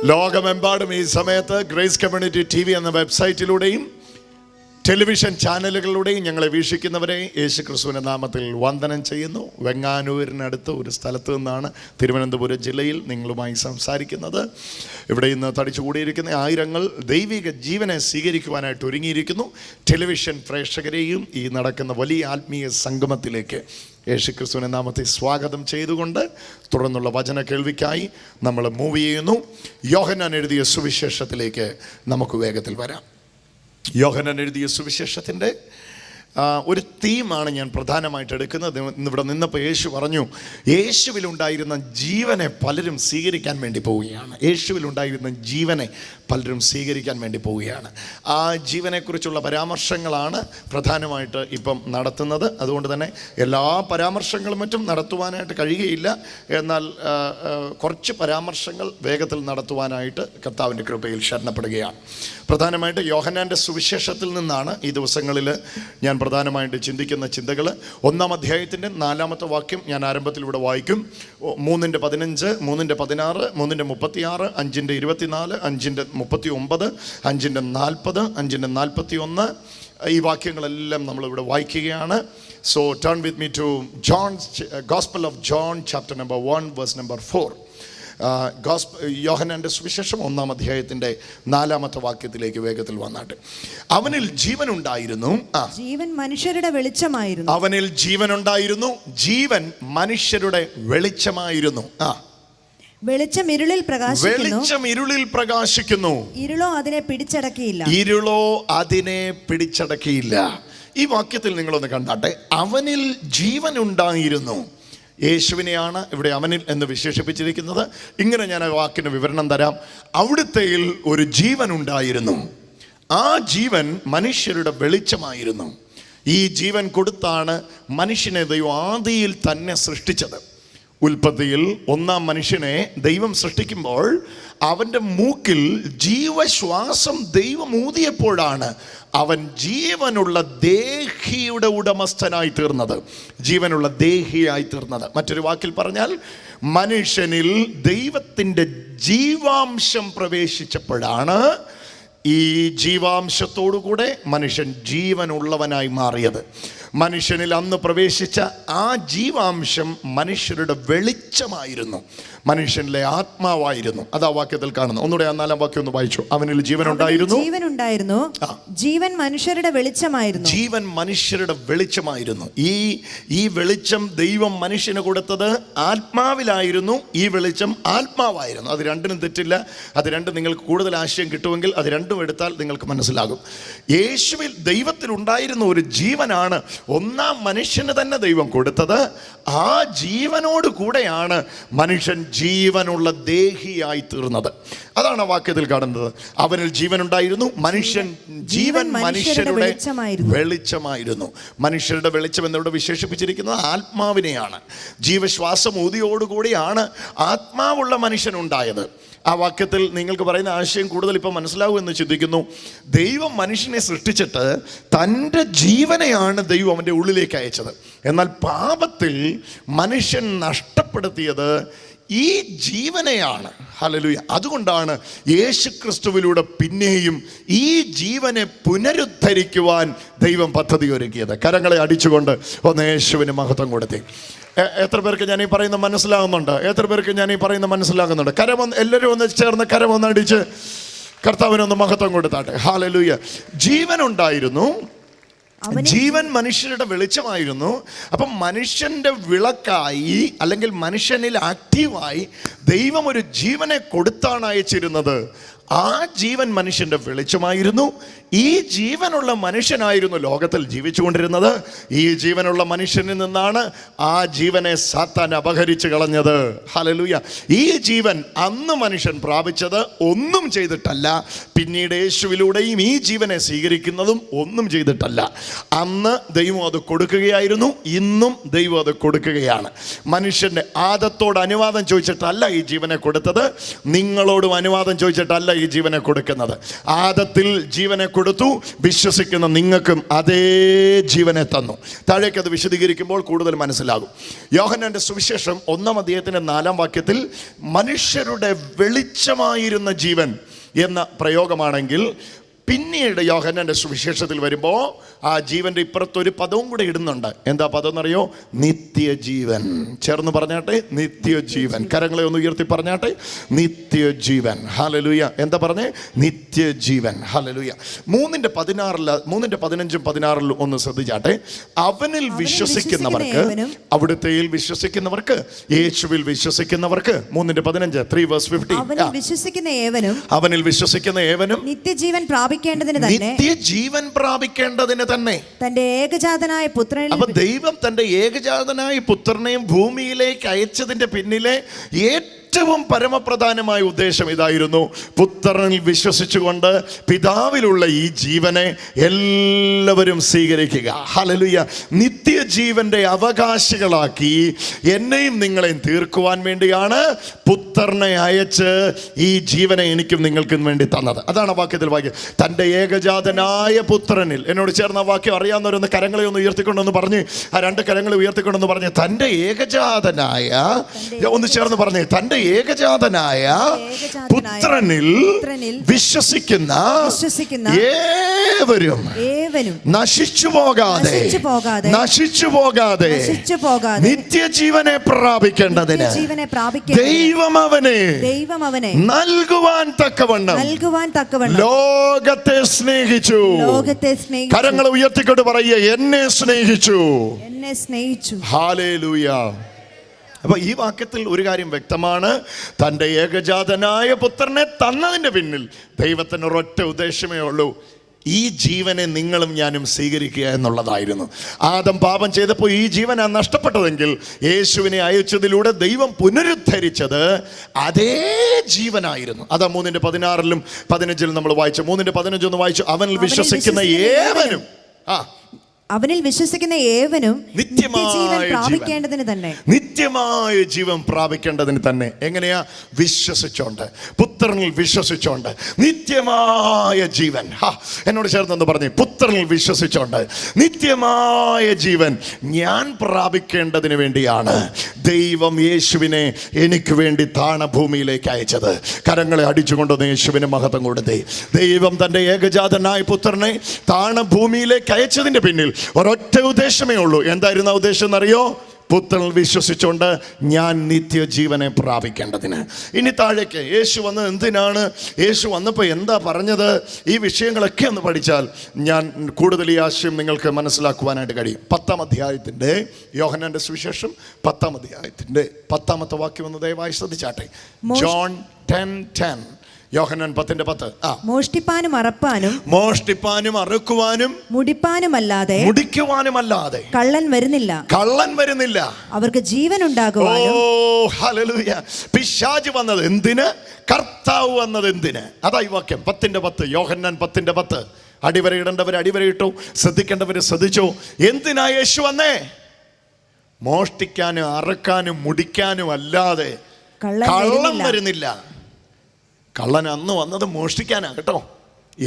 ലോകമെമ്പാടും ഈ സമയത്ത് ഗ്രേസ് കമ്മ്യൂണിറ്റി TV എന്ന വെബ്സൈറ്റിലൂടെയും ടെലിവിഷൻ ചാനലുകളിലൂടെയും ഞങ്ങളെ വീക്ഷിക്കുന്നവരെ യേശു ക്രിസ്തുവിൻ്റെ നാമത്തിൽ വന്ദനം ചെയ്യുന്നു. വെങ്ങാനൂരിനടുത്ത് ഒരു സ്ഥലത്ത് നിന്നാണ്, തിരുവനന്തപുരം ജില്ലയിൽ, നിങ്ങളുമായി സംസാരിക്കുന്നത്. ഇവിടെ ഇന്ന് തടിച്ചുകൂടിയിരിക്കുന്ന ആയിരങ്ങൾ ദൈവിക ജീവനെ സ്വീകരിക്കുവാനായിട്ട് ഒരുങ്ങിയിരിക്കുന്നു. ടെലിവിഷൻ പ്രേക്ഷകരെയും ഈ നടക്കുന്ന വലിയ ആത്മീയ സംഗമത്തിലേക്ക് യേശു ക്രിസ്തുവിൻ്റെ നാമത്തെ സ്വാഗതം ചെയ്തുകൊണ്ട് തുടർന്നുള്ള വചന കേൾവിക്കായി നമ്മൾ മൂവ് ചെയ്യുന്നു. യോഹന്നാൻ എഴുതിയ സുവിശേഷത്തിലേക്ക് നമുക്ക് വേഗത്തിൽ വരാം. യോഹന്നാൻ എഴുതിയ സുവിശേഷത്തിൻ്റെ ഒരു തീമാണ് ഞാൻ പ്രധാനമായിട്ട് എടുക്കുന്നത്. ഇവിടെ നിന്നപ്പോൾ യേശു പറഞ്ഞു, യേശുവിലുണ്ടായിരുന്ന ജീവനെ പലരും സ്വീകരിക്കാൻ വേണ്ടി പോവുകയാണ്. യേശുവിലുണ്ടായിരുന്ന ജീവനെ പലരും സ്വീകരിക്കാൻ വേണ്ടി പോവുകയാണ്. ആ ജീവനെക്കുറിച്ചുള്ള പരാമർശങ്ങളാണ് പ്രധാനമായിട്ട് ഇപ്പം നടത്തുന്നത്. അതുകൊണ്ട് തന്നെ എല്ലാ പരാമർശങ്ങളും മറ്റും നടത്തുവാനായിട്ട് കഴിയുകയില്ല. എന്നാൽ കുറച്ച് പരാമർശങ്ങൾ വേഗത്തിൽ നടത്തുവാനായിട്ട് കർത്താവിൻ്റെ കൃപയിൽ ശരണപ്പെടുകയാണ്. പ്രധാനമായിട്ട് യോഹന്നാൻ്റെ സുവിശേഷത്തിൽ നിന്നാണ് ഈ ദിവസങ്ങളിൽ ഞാൻ പ്രധാനമായിട്ട് ചിന്തിക്കുന്ന ചിന്തകൾ. 1-ാം അധ്യായത്തിൻ്റെ 4-ാമത്തെ വാക്യം ഞാൻ ആരംഭത്തിലൂടെ വായിക്കും. 3:15, 3:16, 3:36, 5:24, 5:39, 5:40, 5:41 ഈ വാക്യങ്ങളെല്ലാം നമ്മളിവിടെ വായിക്കുകയാണ്. So turn with me to Gospel of John chapter number 1 verse number 4. യോഹന്നാന്റെ സുവിശേഷം 1-ാം അധ്യായത്തിന്റെ 4-ാമത്തെ വാക്യത്തിലേക്ക് വേഗത്തിൽ വന്നാട്ടെ. അവനിൽ ജീവനുണ്ടായിരുന്നു, ജീവൻ മനുഷ്യരുടെ വെളിച്ചമായിരുന്നു. അവനിൽ ജീവനുണ്ടായിരുന്നു, ജീവൻ മനുഷ്യരുടെ വെളിച്ചമായിരുന്നു. വെളിച്ചം ഇരുളിൽ പ്രകാശിക്കുന്നു, വെളിച്ചം ഇരുളിൽ പ്രകാശിക്കുന്നു, ഇരുളോ അതിനെ പിടിച്ചടക്കിയില്ല, ഇരുളോ അതിനെ പിടിച്ചടക്കിയില്ല. ഈ വാക്യത്തിൽ നിങ്ങളൊന്ന് കണ്ടാട്ടെ. അവനിൽ ജീവനുണ്ടായിരുന്നു. യേശുവിനെയാണ് ഇവിടെ അവനിൽ എന്ന് വിശേഷിപ്പിച്ചിരിക്കുന്നത്. ഇങ്ങനെ ഞാൻ ആ വാക്കിന് വിവരണം തരാം. അവിടുത്തെയിൽ ഒരു ജീവൻ ഉണ്ടായിരുന്നു. ആ ജീവൻ മനുഷ്യരുടെ വെളിച്ചമായിരുന്നു. ഈ ജീവൻ കൊടുത്താണ് മനുഷ്യനെ ദൈവം ആദിയിൽ തന്നെ സൃഷ്ടിച്ചത്. ഉൽപ്പത്തിയിൽ 1-ാം മനുഷ്യനെ ദൈവം സൃഷ്ടിക്കുമ്പോൾ അവൻ്റെ മൂക്കിൽ ജീവശ്വാസം ദൈവം ഊതിയപ്പോഴാണ് അവൻ ജീവനുള്ള ദേഹിയുടെ ഉടമസ്ഥനായി തീർന്നത്, ജീവനുള്ള ദേഹിയായി തീർന്നത്. മറ്റൊരു വാക്കിൽ പറഞ്ഞാൽ മനുഷ്യനിൽ ദൈവത്തിൻ്റെ ജീവാംശം പ്രവേശിച്ചപ്പോഴാണ് ഈ ജീവാംശത്തോടുകൂടെ മനുഷ്യൻ ജീവനുള്ളവനായി മാറിയത്. മനുഷ്യനിൽ അന്ന് പ്രവേശിച്ച ആ ജീവാംശം മനുഷ്യരുടെ വെളിച്ചമായിരുന്നു, മനുഷ്യനിലെ ആത്മാവായിരുന്നു. അത് ആ വാക്യത്തിൽ കാണുന്നു. ഒന്നുകൂടെ ആ 4-ാം വാക്യം ഒന്ന് വായിച്ചു. അവനിൽ ജീവനുണ്ടായിരുന്നു, ജീവൻ മനുഷ്യരുടെ വെളിച്ചമായിരുന്നു, ജീവൻ മനുഷ്യരുടെ വെളിച്ചമായിരുന്നു. ഈ വെളിച്ചം ദൈവം മനുഷ്യന് കൊടുത്തത് ആത്മാവിലായിരുന്നു. ഈ വെളിച്ചം ആത്മാവായിരുന്നു. അത് രണ്ടിനും തെറ്റില്ല. അത് രണ്ടും നിങ്ങൾക്ക് കൂടുതൽ ആശയം കിട്ടുമെങ്കിൽ അത് രണ്ടും എടുത്താൽ നിങ്ങൾക്ക് മനസ്സിലാകും. യേശുവിൽ ദൈവത്തിൽ ഉണ്ടായിരുന്ന ഒരു ജീവനാണ് 1-ാം മനുഷ്യന് തന്നെ ദൈവം കൊടുത്തത്. ആ ജീവനോട് കൂടെയാണ് മനുഷ്യൻ ജീവനുള്ള ദേഹിയായി തീർന്നത്. അതാണ് ആ വാക്യത്തിൽ കാണുന്നത്. അവനിൽ ജീവനുണ്ടായിരുന്നു, ജീവൻ മനുഷ്യരുടെ വെളിച്ചമായിരുന്നു. മനുഷ്യരുടെ വെളിച്ചം എന്നിവിടെ വിശേഷിപ്പിച്ചിരിക്കുന്നത് ആത്മാവിനെയാണ്. ജീവശ്വാസം ഊതിയോടുകൂടിയാണ് ആത്മാവുള്ള മനുഷ്യനുണ്ടായത്. ആ വാക്യത്തിൽ നിങ്ങൾക്ക് പറയുന്ന ആശയം കൂടുതൽ ഇപ്പം മനസ്സിലാവുമെന്ന് ചിന്തിക്കുന്നു. ദൈവം മനുഷ്യനെ സൃഷ്ടിച്ചിട്ട് തൻ്റെ ജീവനെയാണ് ദൈവം അവൻ്റെ ഉള്ളിലേക്ക് അയച്ചത്. എന്നാൽ പാപത്തിൽ മനുഷ്യൻ നഷ്ടപ്പെടുത്തിയത് ഈ ജീവനെയാണ്. ഹല്ലേലൂയ. അതുകൊണ്ടാണ് യേശുക്രിസ്തുവിലൂടെ പിന്നെയും ഈ ജീവനെ പുനരുദ്ധരിക്കുവാൻ ദൈവം പദ്ധതി ഒരുക്കിയത്. കരങ്ങളെ അടിച്ചുകൊണ്ട് ഒന്ന് യേശുവിന് മഹത്വം കൊടുത്തേ. എത്ര പേർക്ക് ഞാൻ ഈ പറയുന്ന മനസ്സിലാകുന്നുണ്ട്? എത്ര പേർക്ക് ഞാൻ ഈ പറയുന്ന മനസ്സിലാകുന്നുണ്ട്? എല്ലാവരും ഒന്ന് ചേർന്ന് കരമൊന്നടിച്ച് കർത്താവിനൊന്ന് മഹത്വം കൊടുത്താട്ടെ. ഹല്ലേലൂയ. ജീവനുണ്ടായിരുന്നു, ജീവൻ മനുഷ്യരുടെ വെളിച്ചമായിരുന്നു. അപ്പം മനുഷ്യൻ്റെ വിളക്കായി അല്ലെങ്കിൽ മനുഷ്യനിൽ ആക്റ്റീവായി ദൈവം ഒരു ജീവനെ കൊടുത്താണ് അയച്ചിരുന്നത്. ആ ജീവൻ മനുഷ്യൻ്റെ വെളിച്ചമായിരുന്നു. ഈ ജീവനുള്ള മനുഷ്യനായിരുന്നു ലോകത്തിൽ ജീവിച്ചുകൊണ്ടിരുന്നത്. ഈ ജീവനുള്ള മനുഷ്യനിൽ നിന്നാണ് ആ ജീവനെ സാത്താൻ അപഹരിച്ചു കളഞ്ഞത്. ഹല്ലേലൂയ. ഈ ജീവൻ അന്ന് മനുഷ്യൻ പ്രാപിച്ചത് ഒന്നും ചെയ്തിട്ടല്ല. പിന്നീട് യേശുവിലൂടെയും ഈ ജീവനെ സ്വീകരിക്കുന്നതും ഒന്നും ചെയ്തിട്ടല്ല. അന്ന് ദൈവം അത് കൊടുക്കുകയായിരുന്നു, ഇന്നും ദൈവം അത് കൊടുക്കുകയാണ്. മനുഷ്യൻ്റെ ആദത്തോട് അനുവാദം ചോദിച്ചിട്ടല്ല ഈ ജീവനെ കൊടുത്തത്, നിങ്ങളോടും അനുവാദം ചോദിച്ചിട്ടല്ല ഈ ജീവനെ കൊടുക്കുന്നത്. ആദത്തിൽ ജീവനെ കൊടുത്തു, വിശ്വസിക്കുന്ന നിങ്ങൾക്കും അതേ ജീവനെ തന്നു. താഴേക്ക് അത് വിശദീകരിക്കുമ്പോൾ കൂടുതൽ മനസ്സിലാകും. യോഹന്നാന്റെ സുവിശേഷം 1-ാം അധ്യായത്തിന്റെ 4-ാം വാക്യത്തിൽ മനുഷ്യരുടെ വെളിച്ചമായിരുന്ന ജീവൻ എന്ന പ്രയോഗമാണെങ്കിൽ, പിന്നീട് യോഹന്നാന്റെ സുവിശേഷത്തിൽ വരുമ്പോൾ ആ ജീവന്റെ ഇപ്പുറത്തൊരു പദവും കൂടെ ഇടുന്നുണ്ട്. എന്താ പദം എന്നറിയോ? നിത്യജീവൻ. ചേർന്ന് പറഞ്ഞാട്ടെ, നിത്യജീവൻ. കരങ്ങളെ ഒന്ന് ഉയർത്തി പറഞ്ഞാട്ടെ, നിത്യജീവൻ. ഹല്ലേലൂയ. എന്താ പറഞ്ഞേ? നിത്യജീവൻ. ഹല്ലേലൂയ. 3:15-16 ഒന്ന് ശ്രദ്ധിച്ചാട്ടെ. അവനിൽ വിശ്വസിക്കുന്നവർക്ക്, അവിടുത്തെയിൽ വിശ്വസിക്കുന്നവർക്ക്, യേശുവിൽ വിശ്വസിക്കുന്നവർക്ക്. 3:15 3:15. അവനിൽ വിശ്വസിക്കുന്ന ഏവനും നിത്യജീവൻ പ്രാപിക്കേണ്ടതിന് തന്നെ, നിത്യജീവൻ പ്രാപിക്കേണ്ടതിന് തന്നെ തന്റെ ഏകജാതനായ പുത്രനിൽ. അപ്പൊ ദൈവം തന്റെ ഏകജാതനായ പുത്രനെയും ഭൂമിയിലേക്ക് അയച്ചതിന്റെ പിന്നിലെ ഏറ്റവും പരമപ്രധാനമായ ഉദ്ദേശം ഇതായിരുന്നു. പുത്രനിൽ വിശ്വസിച്ചുകൊണ്ട് പിതാവിലുള്ള ഈ ജീവനെ എല്ലാവരും സ്വീകരിക്കുക. ഹല്ലേലൂയ. നിത്യജീവന്റെ അവകാശികളാക്കി എന്നെയും നിങ്ങളെയും തീർക്കുവാൻ വേണ്ടിയാണ് പുത്രനെ അയച്ച് ഈ ജീവനെ എനിക്കും നിങ്ങൾക്കും വേണ്ടി തന്നത്. അതാണ് വാക്യത്തിൽ വാക്യം. തൻ്റെ ഏകജാതനായ പുത്രനിൽ. എന്നോട് ചേർന്ന വാക്യം അറിയാവുന്നവരൊന്ന് കരങ്ങളെ ഒന്ന് ഉയർത്തിക്കൊണ്ടെന്ന് പറഞ്ഞ്, ആ 2 കരങ്ങളെ ഉയർത്തിക്കൊണ്ടെന്ന് പറഞ്ഞ്, തൻ്റെ ഏകജാതനായ, ഒന്ന് ചേർന്ന് പറഞ്ഞ്, തൻ്റെ ഏകജാതനായ പുത്രനിൽ വിശ്വസിക്കുന്ന ഏവരും നശിച്ചു പോകാതെ നിത്യജീവനെ പ്രാപിക്കേണ്ടതിന് ദൈവം അവനെ നൽകുവാൻ തക്കവണ്ണം ലോകത്തെ സ്നേഹിച്ചു. കരങ്ങൾ ഉയർത്തിക്കൊണ്ട് പറയുക, എന്നെ സ്നേഹിച്ചു. ഹല്ലേലൂയ. അപ്പൊ ഈ വാക്യത്തിൽ ഒരു കാര്യം വ്യക്തമാണ്. തൻ്റെ ഏകജാതനായ പുത്രനെ തന്നതിൻ്റെ പിന്നിൽ ദൈവത്തിന് ഒരൊറ്റ ഉദ്ദേശമേ ഉള്ളൂ. ഈ ജീവനെ നിങ്ങളും ഞാനും സ്വീകരിക്കുക എന്നുള്ളതായിരുന്നു. ആദം പാപം ചെയ്തപ്പോൾ ഈ ജീവനാണ് നഷ്ടപ്പെട്ടതെങ്കിൽ, യേശുവിനെ അയച്ചതിലൂടെ ദൈവം പുനരുദ്ധരിച്ചത് അതേ ജീവനായിരുന്നു. അതാ 3:16-ലും 15-ലും നമ്മൾ വായിച്ചു. 3:15 ഒന്ന് വായിച്ചു. അവനിൽ വിശ്വസിക്കുന്ന ഏവനും, അവനിൽ വിശ്വസിക്കുന്ന ഏവനും നിത്യജീവൻ പ്രാപിക്കേണ്ടതിന് തന്നെ, നിത്യമായ ജീവൻ പ്രാപിക്കേണ്ടതിന് തന്നെ. എങ്ങനെയാ? വിശ്വസിച്ചോണ്ട്, പുത്രനിൽ വിശ്വസിച്ചോണ്ട് നിത്യമായ ജീവൻ. എന്നോട് ചേർന്നെന്ന് പറഞ്ഞു, പുത്രനിൽ വിശ്വസിച്ചോണ്ട് നിത്യമായ ജീവൻ ഞാൻ പ്രാപിക്കേണ്ടതിന് വേണ്ടിയാണ് ദൈവം യേശുവിനെ എനിക്ക് വേണ്ടി താണഭൂമിയിലേക്ക് അയച്ചത്. കരങ്ങളെ അടിച്ചുകൊണ്ടൊന്ന് യേശുവിന് മഹത്വം കൊടുത്തേ. ദൈവം തൻ്റെ ഏകജാതനായ പുത്രനെ താണഭൂമിയിലേക്ക് അയച്ചതിൻ്റെ പിന്നിൽ ഒരൊറ്റ ഉദ്ദേശമേ ഉള്ളൂ. എന്തായിരുന്നു ആ ഉദ്ദേശം എന്നറിയോ? പുത്രനിൽ വിശ്വസിച്ചുകൊണ്ട് ഞാൻ നിത്യജീവനെ പ്രാപിക്കേണ്ടതിന്. ഇനി താഴേക്ക് യേശു വന്നത് എന്തിനാണ്? യേശു വന്നപ്പോൾ എന്താ പറഞ്ഞത്? ഈ വിഷയങ്ങളൊക്കെ ഒന്ന് പഠിച്ചാൽ ഞാൻ കൂടുതൽ ഈ ആശയം നിങ്ങൾക്ക് മനസ്സിലാക്കുവാനായിട്ട് കഴിയും. 10-ാം അധ്യായത്തിൻ്റെ, യോഹന്നാന്റെ സുവിശേഷം 10-ാം അധ്യായത്തിൻ്റെ 10-ാമത്തെ വാക്യം ഒന്ന് ദയവായി ശ്രദ്ധിച്ചാട്ടെ. ജോൺ 10:10. യോഹന്നാൻ 10:10. മോഷ്ടിപ്പാനും അറപ്പാനും, മോഷ്ടിപ്പാനും അറുക്കുവാനും മുടിപ്പാനുമല്ലാതെ കള്ളൻ വരുന്നില്ല. അവർക്ക് ജീവൻ ഉണ്ടാകുവാനും. ഓ ഹല്ലേലൂയ. പിശാച് വന്നത് എന്തിന്? കർത്താവ് വന്നത് എന്തിന്? അതാ ഈ വാക്യം 10:10. യോഹന്നാൻ 10:10. അടിവരയിടേണ്ടവർ അടിവരയിട്ടു, ശ്രദ്ധിക്കേണ്ടവർ ശ്രദ്ധിച്ചു. എന്തിനാ യേശു വന്നേ? മോഷ്ടിക്കാനും അറക്കാനും മുടിക്കാനും അല്ലാതെ. കള്ളൻ വരുന്നില്ല. കള്ളൻ അന്ന് വന്നത് മോഷ്ടിക്കാനാ കേട്ടോ.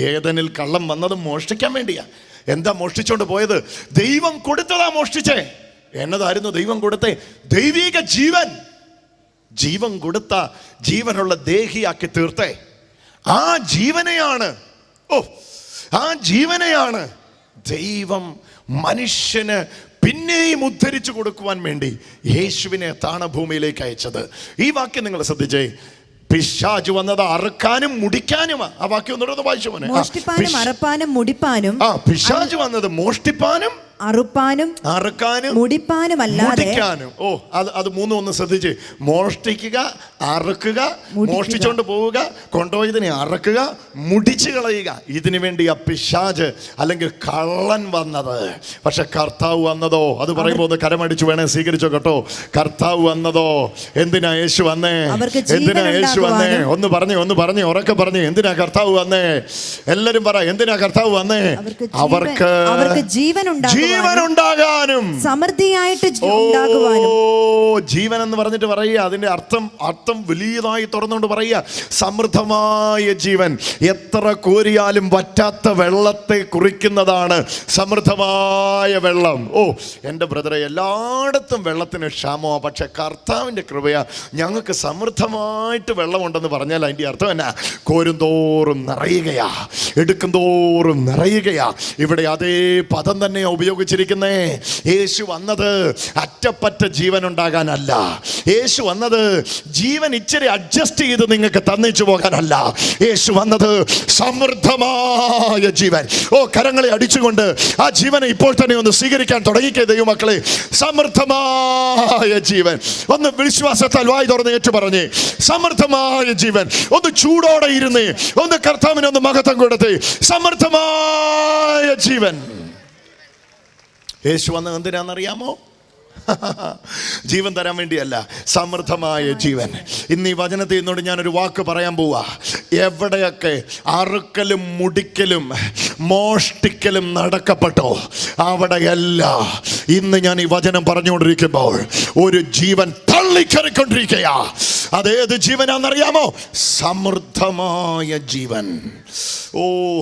ഏദനിൽ കള്ളൻ വന്നത് മോഷ്ടിക്കാൻ വേണ്ടിയാ. എന്താ മോഷ്ടിച്ചോണ്ട് പോയത്? ദൈവം കൊടുത്തതാ മോഷ്ടിച്ചേ. എന്നതായിരുന്നു ദൈവം കൊടുത്തേ? ദൈവിക ജീവൻ. ജീവൻ കൊടുത്ത, ജീവനുള്ള ദേഹിയാക്കി തീർത്തേ. ആ ജീവനെയാണ് ദൈവം മനുഷ്യന് പിന്നെയും ഉദ്ധരിച്ചു കൊടുക്കുവാൻ വേണ്ടി യേശുവിനെ താണഭൂമിയിലേക്ക് അയച്ചത്. ഈ വാക്യം നിങ്ങൾ ശ്രദ്ധിച്ചേ. പിശാച് വന്നത് അറുക്കാനും മുടിക്കാനുമാ. ആ വാക്യം ഒന്നുകൂടെ വായിച്ചു മോനെ. മോഷ്ടിപ്പാനും അറപ്പാനും മുടിപ്പാനും. പിശാച് വന്നത് മോഷ്ടിപ്പാനും അറുപ്പാനും അറുക്കാനും മുടിപ്പാനും അല്ലാതെ. ഓ അത് മൂന്നും ഒന്ന് ശ്രദ്ധിച്ച്. മോഷ്ടിക്കുക, അറുക്കുക, മോഷ്ടിച്ചോണ്ട് പോവുക, കൊണ്ടുപോയതിനെ അറക്കുക, മുടിച്ചു കളയുക. ഇതിനു വേണ്ടി ആ പിശാച് അല്ലെങ്കിൽ കള്ളൻ വന്നത്. പക്ഷെ കർത്താവ് വന്നതോ, അത് പറയുമ്പോൾ ഒന്ന് കരമടിച്ചു വേണേ സ്വീകരിച്ചോ കേട്ടോ. കർത്താവ് വന്നതോ എന്തിനാ യേശു വന്നേ? എന്തിനാ യേശു വന്നേ? ഒന്ന് പറഞ്ഞേ ഉറക്കെ പറഞ്ഞേ. എന്തിനാ കർത്താവ് വന്നേ? എല്ലാരും പറ, എന്തിനാ കർത്താവ് വന്നേ? അവർക്ക് ജീവൻ ജീവനുണ്ടാകാനും സമൃദ്ധിയായിട്ട് ഉണ്ടാകുവാനും. ജീവൻ എന്ന് പറഞ്ഞിട്ട് പറയുക, അതിന്റെ അർത്ഥം വലിയതായി തുറന്നുകൊണ്ട് പറയുക, സമൃദ്ധമായ ജീവൻ. എത്ര കോരിയാലും വറ്റാത്ത വെള്ളത്തെ കുറിക്കുന്നതാണ് സമൃദ്ധമായ വെള്ളം. എൻ്റെ ബ്രദറെ, എല്ലായിടത്തും വെള്ളത്തിന് ക്ഷാമമാണ്, പക്ഷെ കർത്താവിൻ്റെ കൃപയാ ഞങ്ങൾക്ക് സമൃദ്ധമായിട്ട് വെള്ളമുണ്ടെന്ന് പറഞ്ഞാൽ അതിൻ്റെ അർത്ഥം എന്നാ? കോരും തോറും നിറയുകയാ, എടുക്കും തോറും നിറയുകയാ. ഇവിടെ അതേ പദം തന്നെയാ ഉപയോഗിച്ചിരിക്കുന്നേ. യേശു വന്നത് അറ്റപ്പറ്റ ജീവൻ ഉണ്ടാകാനല്ല. യേശു വന്നത് ജീവൻ ഇച്ചിരി അഡ്ജസ്റ്റ് ചെയ്ത് നിങ്ങൾക്ക് തന്നിച്ചു പോകാനല്ല. യേശു വന്നത് സമൃദ്ധമായ ജീവൻ. കരങ്ങളെ അടിച്ചുകൊണ്ട് ആ ജീവനെ ഇപ്പോൾ തന്നെ ഒന്ന് സ്വീകരിക്കാൻ തുടങ്ങിക്കേ ദൈവമക്കളെ. സമൃദ്ധമായ ജീവൻ. ഒന്ന് വിശ്വാസത്താൽ വായി തുറന്ന് ഏറ്റു പറഞ്ഞേ, സമൃദ്ധമായ ജീവൻ. ഒന്ന് ചൂടോടെ ഇരുന്ന് ഒന്ന് കർത്താവിന് ഒന്ന് മഹത്വം കൊടുത്ത്. സമൃദ്ധമായ ജീവൻ. യേശു വന്നത് എന്തിനാണെന്നറിയാമോ? ജീവൻ തരാൻ വേണ്ടിയല്ല, സമൃദ്ധമായ ജീവൻ. ഇന്ന് ഈ വചനത്തിൽ നിന്നോട് ഞാനൊരു വാക്ക് പറയാൻ പോവാ. എവിടെയൊക്കെ അറുക്കലും മുടിക്കലും മോഷ്ടിക്കലും നടക്കപ്പെട്ടോ അവിടെയല്ല ഇന്ന് ഞാൻ ഈ വചനം പറഞ്ഞുകൊണ്ടിരിക്കുമ്പോൾ ഒരു ജീവൻ തള്ളിക്കറിക്കൊണ്ടിരിക്കയാ. അതേത് ജീവനാണെന്നറിയാമോ? സമൃദ്ധമായ ജീവൻ.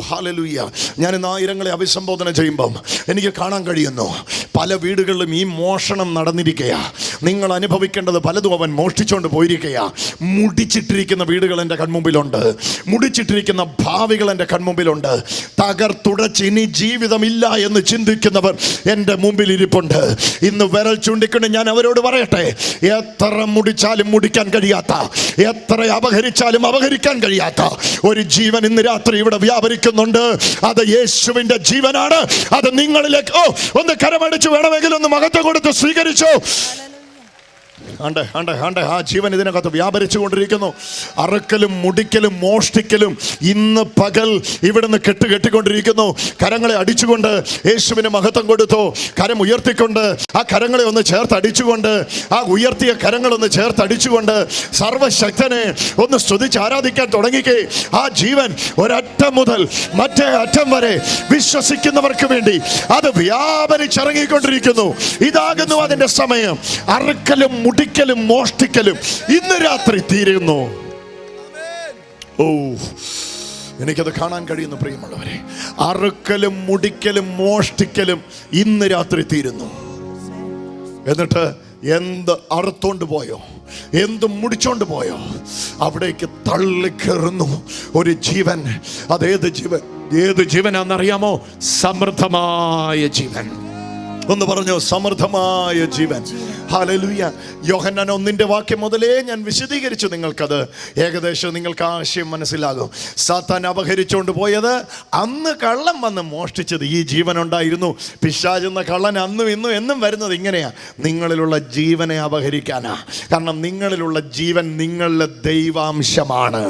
ഹല്ലേലൂയ. ഞാൻ ഇന്ന് ആയിരങ്ങളെ അഭിസംബോധന ചെയ്യുമ്പം എനിക്ക് കാണാൻ കഴിയുന്നു, പല വീടുകളിലും ഈ മോഷണം നടന്നിരിക്കയാ. നിങ്ങൾ അനുഭവിക്കേണ്ടത് പലതും അവൻ മോഷ്ടിച്ചുകൊണ്ട് പോയിരിക്കയാ. മുടിച്ചിട്ടിരിക്കുന്ന വീടുകൾ എൻ്റെ കൺമുമ്പിലുണ്ട്, മുടിച്ചിട്ടിരിക്കുന്ന ഭാവികൾ എൻ്റെ കൺമുമ്പിലുണ്ട്. തകർത്തുടച്ച് ഇനി ജീവിതമില്ല എന്ന് ചിന്തിക്കുന്നവർ എൻ്റെ മുമ്പിൽ ഇരിപ്പുണ്ട്. ഇന്ന് വിരൽ ചൂണ്ടിക്കൊണ്ട് ഞാൻ അവരോട് പറയട്ടെ, എത്ര മുടിച്ചാലും മുടിക്കാൻ കഴിയാത്ത, എത്ര അപഹരിച്ചാലും അപഹരിക്കാൻ കഴിയാത്ത ഒരു ജീവൻ ഇന്ന് രാത്രി ഇവിടെ വ്യാപരിക്കുന്നുണ്ട്. അത് യേശുവിന്റെ ജീവനാണ്. അത് നിങ്ങളിലേക്ക് ഒന്ന് കരമടിച്ച് വേണമെങ്കിൽ ഒന്ന് മഹത്വം കൊടുത്ത് സ്വീകരിച്ചു. ആ ജീവൻ ഇതിനകത്ത് വ്യാപരിച്ചു കൊണ്ടിരിക്കുന്നു. അറുക്കലും മുടിക്കലും മോഷ്ടിക്കലും ഇന്ന് പകൽ ഇവിടുന്ന് കെട്ടിക്കൊണ്ടിരിക്കുന്നു. കരങ്ങളെ അടിച്ചുകൊണ്ട് യേശുവിന് മഹത്വം കൊടുത്തു. കരം ഉയർത്തിക്കൊണ്ട് ആ കരങ്ങളെ ഒന്ന് ചേർത്ത് അടിച്ചുകൊണ്ട്, ആ ഉയർത്തിയ കരങ്ങളൊന്ന് ചേർത്ത് അടിച്ചുകൊണ്ട് സർവശക്തനെ ഒന്ന് സ്തുതിച്ച് ആരാധിക്കാൻ തുടങ്ങിക്കേ. ആ ജീവൻ ഒരറ്റം മുതൽ മറ്റേ അറ്റം വരെ വിശ്വസിക്കുന്നവർക്ക് വേണ്ടി അത് വ്യാപരിച്ചിറങ്ങിക്കൊണ്ടിരിക്കുന്നു. ഇതാകുന്നു അതിന്റെ സമയം. അറുക്കലും മുടിക്കലും മോഷ്ടിക്കലും ഇന്ന് രാത്രി തീരുന്നു. എനിക്കത് കാണാൻ കഴിയുന്നു പ്രിയമുള്ളവരെ. അറുക്കലും മുടിക്കലും മോഷ്ടിക്കലും ഇന്ന് രാത്രി തീരുന്നു. എന്നിട്ട് എന്ത് അറുത്തോണ്ട് പോയോ, എന്ത് മുടിച്ചോണ്ട് പോയോ അവിടേക്ക് തള്ളിക്കേറുന്നു ഒരു ജീവൻ. അതേത് ജീവൻ? ഏത് ജീവനാണെന്നറിയാമോ? സമൃദ്ധമായ ജീവൻ. ഒന്ന് പറഞ്ഞോ, സമൃദ്ധമായ ജീവൻ. ഹല്ലേലൂയ. യോഹന്നാൻ 1 വാക്യം മുതലേ ഞാൻ വിശദീകരിച്ചു നിങ്ങൾക്കത്. ഏകദേശം നിങ്ങൾക്ക് ആശയം മനസ്സിലാകും. സാത്താൻ അപഹരിച്ചുകൊണ്ട് പോയത്, അന്ന് കള്ളൻ വന്ന് മോഷ്ടിച്ചത് ഈ ജീവൻ ഉണ്ടായിരുന്നു. പിശാചെന്ന കള്ളൻ അന്നും ഇന്നും എന്നും വരുന്നത് ഇങ്ങനെയാ, നിങ്ങളിലുള്ള ജീവനെ അപഹരിക്കാനാ. കാരണം നിങ്ങളിലുള്ള ജീവൻ നിങ്ങളിലെ ദൈവാംശമാണ്.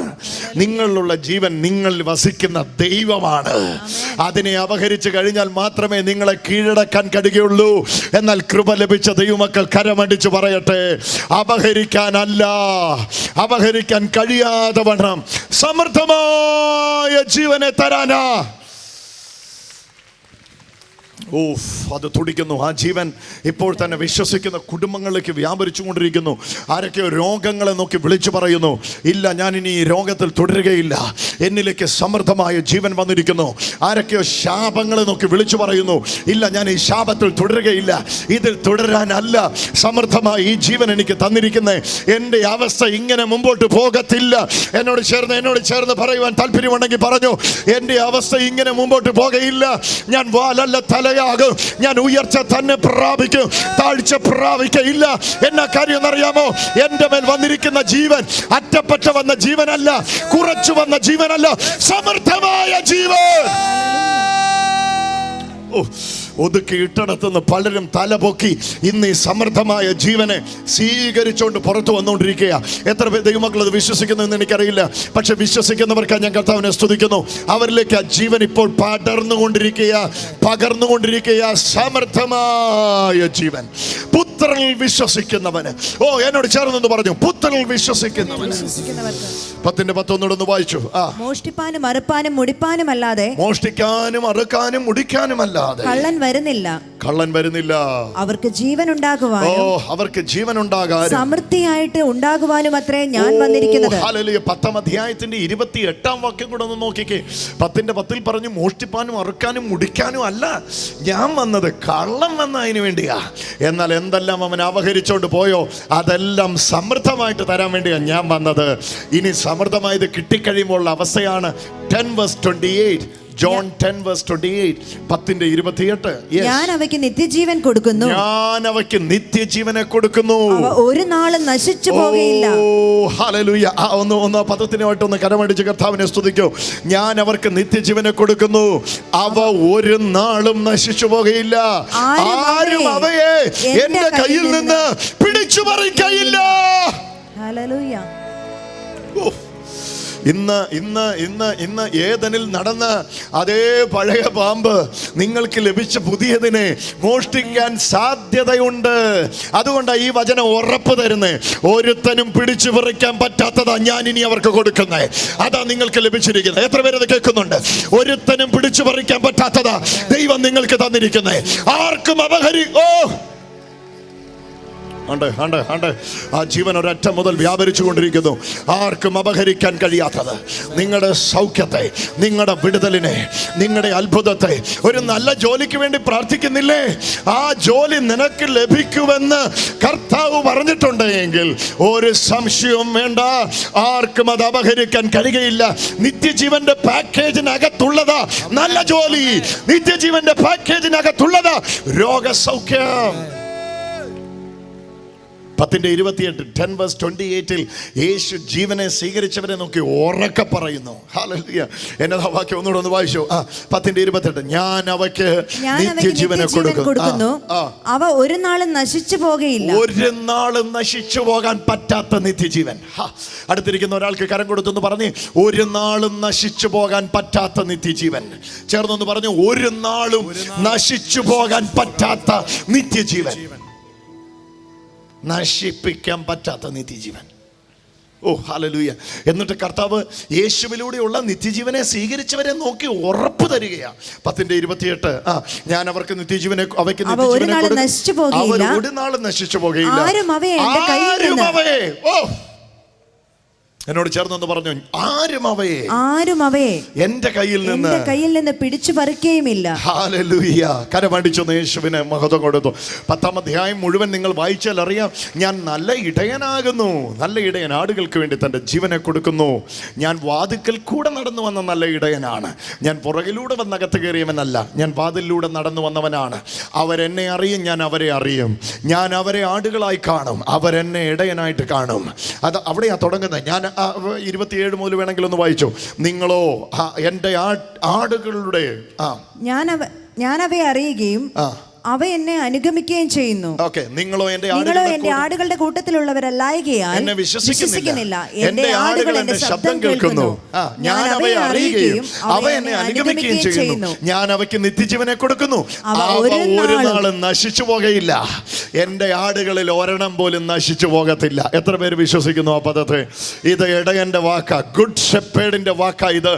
നിങ്ങളിലുള്ള ജീവൻ നിങ്ങളിൽ വസിക്കുന്ന ദൈവമാണ്. അതിനെ അപഹരിച്ചു കഴിഞ്ഞാൽ മാത്രമേ നിങ്ങളെ കീഴടക്കാൻ കഴിയുകയുള്ളൂ. എന്നാൽ കൃപ ലഭിച്ച ദൈവമക്കൾ കരമടിച്ച് പറയട്ടെ, അപഹരിക്കാനല്ല, അപഹരിക്കാൻ കഴിയാതെ വണ്ണം സമൃദ്ധമായ ജീവനെ തരാനാ. അത് തുടിക്കുന്നു. ആ ജീവൻ ഇപ്പോൾ തന്നെ വിശ്വസിക്കുന്ന കുടുംബങ്ങളിലേക്ക് വ്യാപരിച്ചു കൊണ്ടിരിക്കുന്നു. ആരൊക്കെയോ രോഗങ്ങളെ നോക്കി വിളിച്ചു പറയുന്നു, ഇല്ല, ഞാൻ ഇനി ഈ രോഗത്തിൽ തുടരുകയില്ല, എന്നിലേക്ക് സമൃദ്ധമായ ജീവൻ വന്നിരിക്കുന്നു. ആരൊക്കെയോ ശാപങ്ങളെ നോക്കി വിളിച്ചു പറയുന്നു, ഇല്ല, ഞാൻ ഈ ശാപത്തിൽ തുടരുകയില്ല, ഇതിൽ തുടരാനല്ല സമൃദ്ധമായ ഈ ജീവൻ എനിക്ക് തന്നിരിക്കുന്നത്. എൻ്റെ അവസ്ഥ ഇങ്ങനെ മുമ്പോട്ട് പോകത്തില്ല. എന്നോട് ചേർന്ന് പറയുവാൻ താല്പര്യമുണ്ടെങ്കിൽ പറഞ്ഞു, എൻ്റെ അവസ്ഥ ഇങ്ങനെ മുമ്പോട്ട് പോകയില്ല. ഞാൻ വാലല്ല തലയാകും. ഞാൻ ഉയർച്ച തന്നെ പ്രാപിക്കും, താഴ്ച പ്രാപിക്കയില്ല. എന്നാ കാര്യം എന്നറിയാമോ? എൻ്റെ മേൽ വന്നിരിക്കുന്ന ജീവൻ അറ്റപ്പറ്റ വന്ന ജീവനല്ല, കുറച്ചു വന്ന ജീവനല്ല, സമൃദ്ധമായ ജീവൻ. ഒതുക്കി ഇട്ടടത്തുനിന്ന് പലരും തലപൊക്കി ഇന്ന് ഈ സമൃദ്ധമായ ജീവനെ സ്വീകരിച്ചുകൊണ്ട് പുറത്തു വന്നുകൊണ്ടിരിക്കുക. എത്ര പേർ ദൈവമക്കൾ അത് വിശ്വസിക്കുന്നു എന്ന് എനിക്കറിയില്ല. പക്ഷെ വിശ്വസിക്കുന്നവർക്ക് ഞാൻ കർത്താവിനെ സ്തുതിക്കുന്നു. അവരിലേക്ക് ആ ജീവൻ ഇപ്പോൾ പകർന്നുകൊണ്ടിരിക്കുക. സമൃദ്ധമായ ജീവൻ. പുത്രനിൽ വിശ്വസിക്കുന്നവന്, എന്നോട് ചേർന്നെന്ന് പറഞ്ഞു, പുത്രനിൽ വിശ്വസിക്കുന്നവന്. 10:11 വായിച്ചു. മോഷ്ടിപ്പാനും അറുപ്പാനും മുടിപ്പാനും അല്ലാതെ, മോഷ്ടിക്കാനും അറുക്കാനും മുടിക്കാനും അല്ലാതെ അറിയാതെ കള്ളൻ വരുന്നില്ല. അവർക്ക് ജീവൻ ഉണ്ടാകുവാനും അവർക്ക് ജീവൻ ഉണ്ടാകാൻ സമൃദ്ധിയായിട്ട് ഉണ്ടാകുവാനും അത്രേ ഞാൻ വന്നിരിക്കുന്നത്. ഹല്ലേലൂയ. 10-ാം അധ്യായത്തിന്റെ 28-ാം വാക്യം കൂടെ ഒന്ന് നോക്കിക്കേ. 10-10 പറഞ്ഞു, മോഷ്ടിപ്പാനും അറുക്കാനും മുടിക്കാനും അല്ല ഞാൻ വന്നത്, കള്ളം വന്നതിന് വേണ്ടിയാ. എന്നാൽ എന്തെല്ലാം അവൻ അപഹരിച്ചോണ്ട് പോയോ അതെല്ലാം സമൃദ്ധമായിട്ട് തരാൻ വേണ്ടിയാ ഞാൻ വന്നത്. ഇനി സമൃദ്ധമായത് കിട്ടിക്കഴിയുമ്പോൾ അവസ്ഥയാണ് 10:28. ജോൺ 10:28. 10:28. ഞാൻ അവയ്ക്ക് നിത്യജീവൻ കൊടുക്കുന്നു. ഞാൻ അവയ്ക്ക് നിത്യജീവനെ കൊടുക്കുന്നു. അവ ഒരു നാളും നശിച്ചു പോകയില്ല. ഹല്ലേലൂയ. ഒന്ന് പദത്തിനായിട്ട് ഒന്ന് കരമടിച്ച് കർത്താവിനെ സ്തുതിക്കൂ. ഞാൻ അവർക്ക് നിത്യജീവനെ കൊടുക്കുന്നു, അവ ഒരു നാളും നശിച്ചു പോകയില്ല. ആരും അവയെ എന്റെ കയ്യിൽ നിന്ന് പിടിച്ചു പറിക്കയില്ല. ഹല്ലേലൂയ. ഇന്ന് ഏദനിൽ നടന്ന അതേ പഴയ പാമ്പ് നിങ്ങൾക്ക് ലഭിച്ച പുതിയതിനെ മോഷ്ടിക്കാൻ സാധ്യതയുണ്ട്. അതുകൊണ്ടാണ് ഈ വചനം ഉറപ്പ് തരുന്നേ. ഒരുത്തനും പിടിച്ചു പറിക്കാൻ പറ്റാത്തതാ ഞാൻ ഇനി അവർക്ക് കൊടുക്കുന്നേ. അതാ നിങ്ങൾക്ക് ലഭിച്ചിരിക്കുന്നത്. എത്ര പേരത് കേൾക്കുന്നുണ്ട്? ഒരുത്തനും പിടിച്ചു പറിക്കാൻ പറ്റാത്തതാ ദൈവം നിങ്ങൾക്ക് തന്നിരിക്കുന്നേ. ആർക്കും ആ ജീവൻ ഒരൊറ്റ മുതൽ വ്യാപരിച്ചു കൊണ്ടിരിക്കുന്നു. ആർക്കും അപഹരിക്കാൻ കഴിയാത്തത് നിങ്ങളുടെ സൗഖ്യത്തെ, നിങ്ങളുടെ വിടുതലിനെ, നിങ്ങളുടെ അത്ഭുതത്തെ. ഒരു നല്ല ജോലിക്ക് വേണ്ടി പ്രാർത്ഥിക്കുന്നില്ലേ? ആ ജോലി നിനക്ക് ലഭിക്കുമെന്ന് കർത്താവ് പറഞ്ഞിട്ടുണ്ട് എങ്കിൽ ഒരു സംശയവും വേണ്ട, ആർക്കും അത് അപഹരിക്കാൻ കഴിയുകയില്ല. നിത്യജീവന്റെ പാക്കേജിനകത്തുള്ളതാ നല്ല ജോലി. നിത്യജീവന്റെ പാക്കേജിനകത്തുള്ളതാ രോഗസൗഖ്യം. 10:28 10:28 യേശു ജീവനെ സ്വീകരിച്ചവരെ നോക്കി ഉറക്കെ പറയുന്നു. ഹല്ലേലൂയ. എന്നതാ വാക്യം ഒന്നുകൂടെ ഒന്ന് വായിച്ചു. 10:28 ഞാൻ അവയ്ക്ക് നിത്യജീവനെ കൊടുക്കുന്നു, അവ ഒരു നാളും നശിച്ചു പോകയില്ല. ഒരു നാളും നശിച്ചു പോകാൻ പറ്റാത്ത നിത്യജീവൻ. അടുത്തിരിക്കുന്ന ഒരാൾക്ക് കരം കൊടുത്തെന്ന് പറഞ്ഞ്, ഒരു നാളും നശിച്ചു പോകാൻ പറ്റാത്ത നിത്യജീവൻ. ചേർന്നൊന്ന് പറഞ്ഞു, ഒരു നാളും നശിച്ചു പോകാൻ പറ്റാത്ത നിത്യജീവൻ. നശിപ്പിക്കാൻ പറ്റാത്ത നിത്യജീവൻ. ഹല്ലേലൂയ. എന്നിട്ട് കർത്താവ് യേശുവിലൂടെയുള്ള നിത്യജീവനെ സ്വീകരിച്ചവരെ നോക്കി ഉറപ്പ് തരികയാണ്. 10:28 ഞാൻ അവർക്ക് നിത്യജീവനെ, അവയ്ക്ക് നിത്യജീവനെ കൊടുക്കും, അവർ ഒരു നാളും നശിച്ചു പോകയില്ല. ആരും അവയെ എന്നോട് ചേർന്നൊന്ന് പറഞ്ഞു, ആരും അവയെ എന്റെ കയ്യിൽ നിന്ന് പിടിച്ചു പറിക്കുകയുമില്ല. ഹല്ലേലൂയ. കരമടിച്ചൊന്ന് യേശുവിനെ മഹത്വം കൊടുത്തു. 10-ാം അധ്യായം മുഴുവൻ നിങ്ങൾ വായിച്ചാൽ അറിയാം, ഞാൻ നല്ല ഇടയനാകുന്നു. നല്ല ഇടയൻ ആടുകൾക്ക് വേണ്ടി തൻ്റെ ജീവനെ കൊടുക്കുന്നു. ഞാൻ വാതിൽക്കൽ കൂടെ നടന്നു വന്ന നല്ല ഇടയനാണ്. ഞാൻ പുറകിലൂടെ വന്നകത്ത് കയറിയവനല്ല, ഞാൻ വാതിലിലൂടെ നടന്നു വന്നവനാണ്. അവരെന്നെ അറിയും, ഞാൻ അവരെ അറിയും. ഞാൻ അവരെ ആടുകളായി കാണും, അവരെന്നെ ഇടയനായിട്ട് കാണും. അത് അവിടെയാ തുടങ്ങുന്നത്. ഞാൻ 27 മുതൽ വേണമെങ്കിൽ ഒന്ന് വായിച്ചു. നിങ്ങളോ എൻ്റെ ആടുകളുടെ ഞാൻ അവയെ അറിയുകയും അവ എന്നെ അനുഗമിക്കുകയും ചെയ്യുന്നു. നിങ്ങളോ എൻ്റെ ആടുകളുടെ കൂട്ടത്തിലുള്ളവരല്ലായകയാൽ എന്നെ വിശ്വസിക്കുന്നില്ല. എൻ്റെ ആടുകൾ എൻ്റെ ശബ്ദം കേൾക്കുന്നു. ഞാൻ അവയെ അറിയുകയും അവ എന്നെ അനുഗമിക്കുകയും ചെയ്യുന്നു. ഞാൻ അവയ്ക്ക് നിത്യജീവനെ കൊടുക്കുന്നു, അവ ഒരു നാളും നശിച്ചു പോകയില്ല. എൻ്റെ ആടുകളിൽ ഒരെണ്ണം പോലും നശിച്ചു പോകത്തില്ല. എത്ര പേര് വിശ്വസിക്കുന്നു ആ പദത്തെ? ഇത് ഇടയന്റെ വാക്കാ, ഗുഡ് ഷെപ്പേർഡിന്റെ വാക്കാ, ഇത്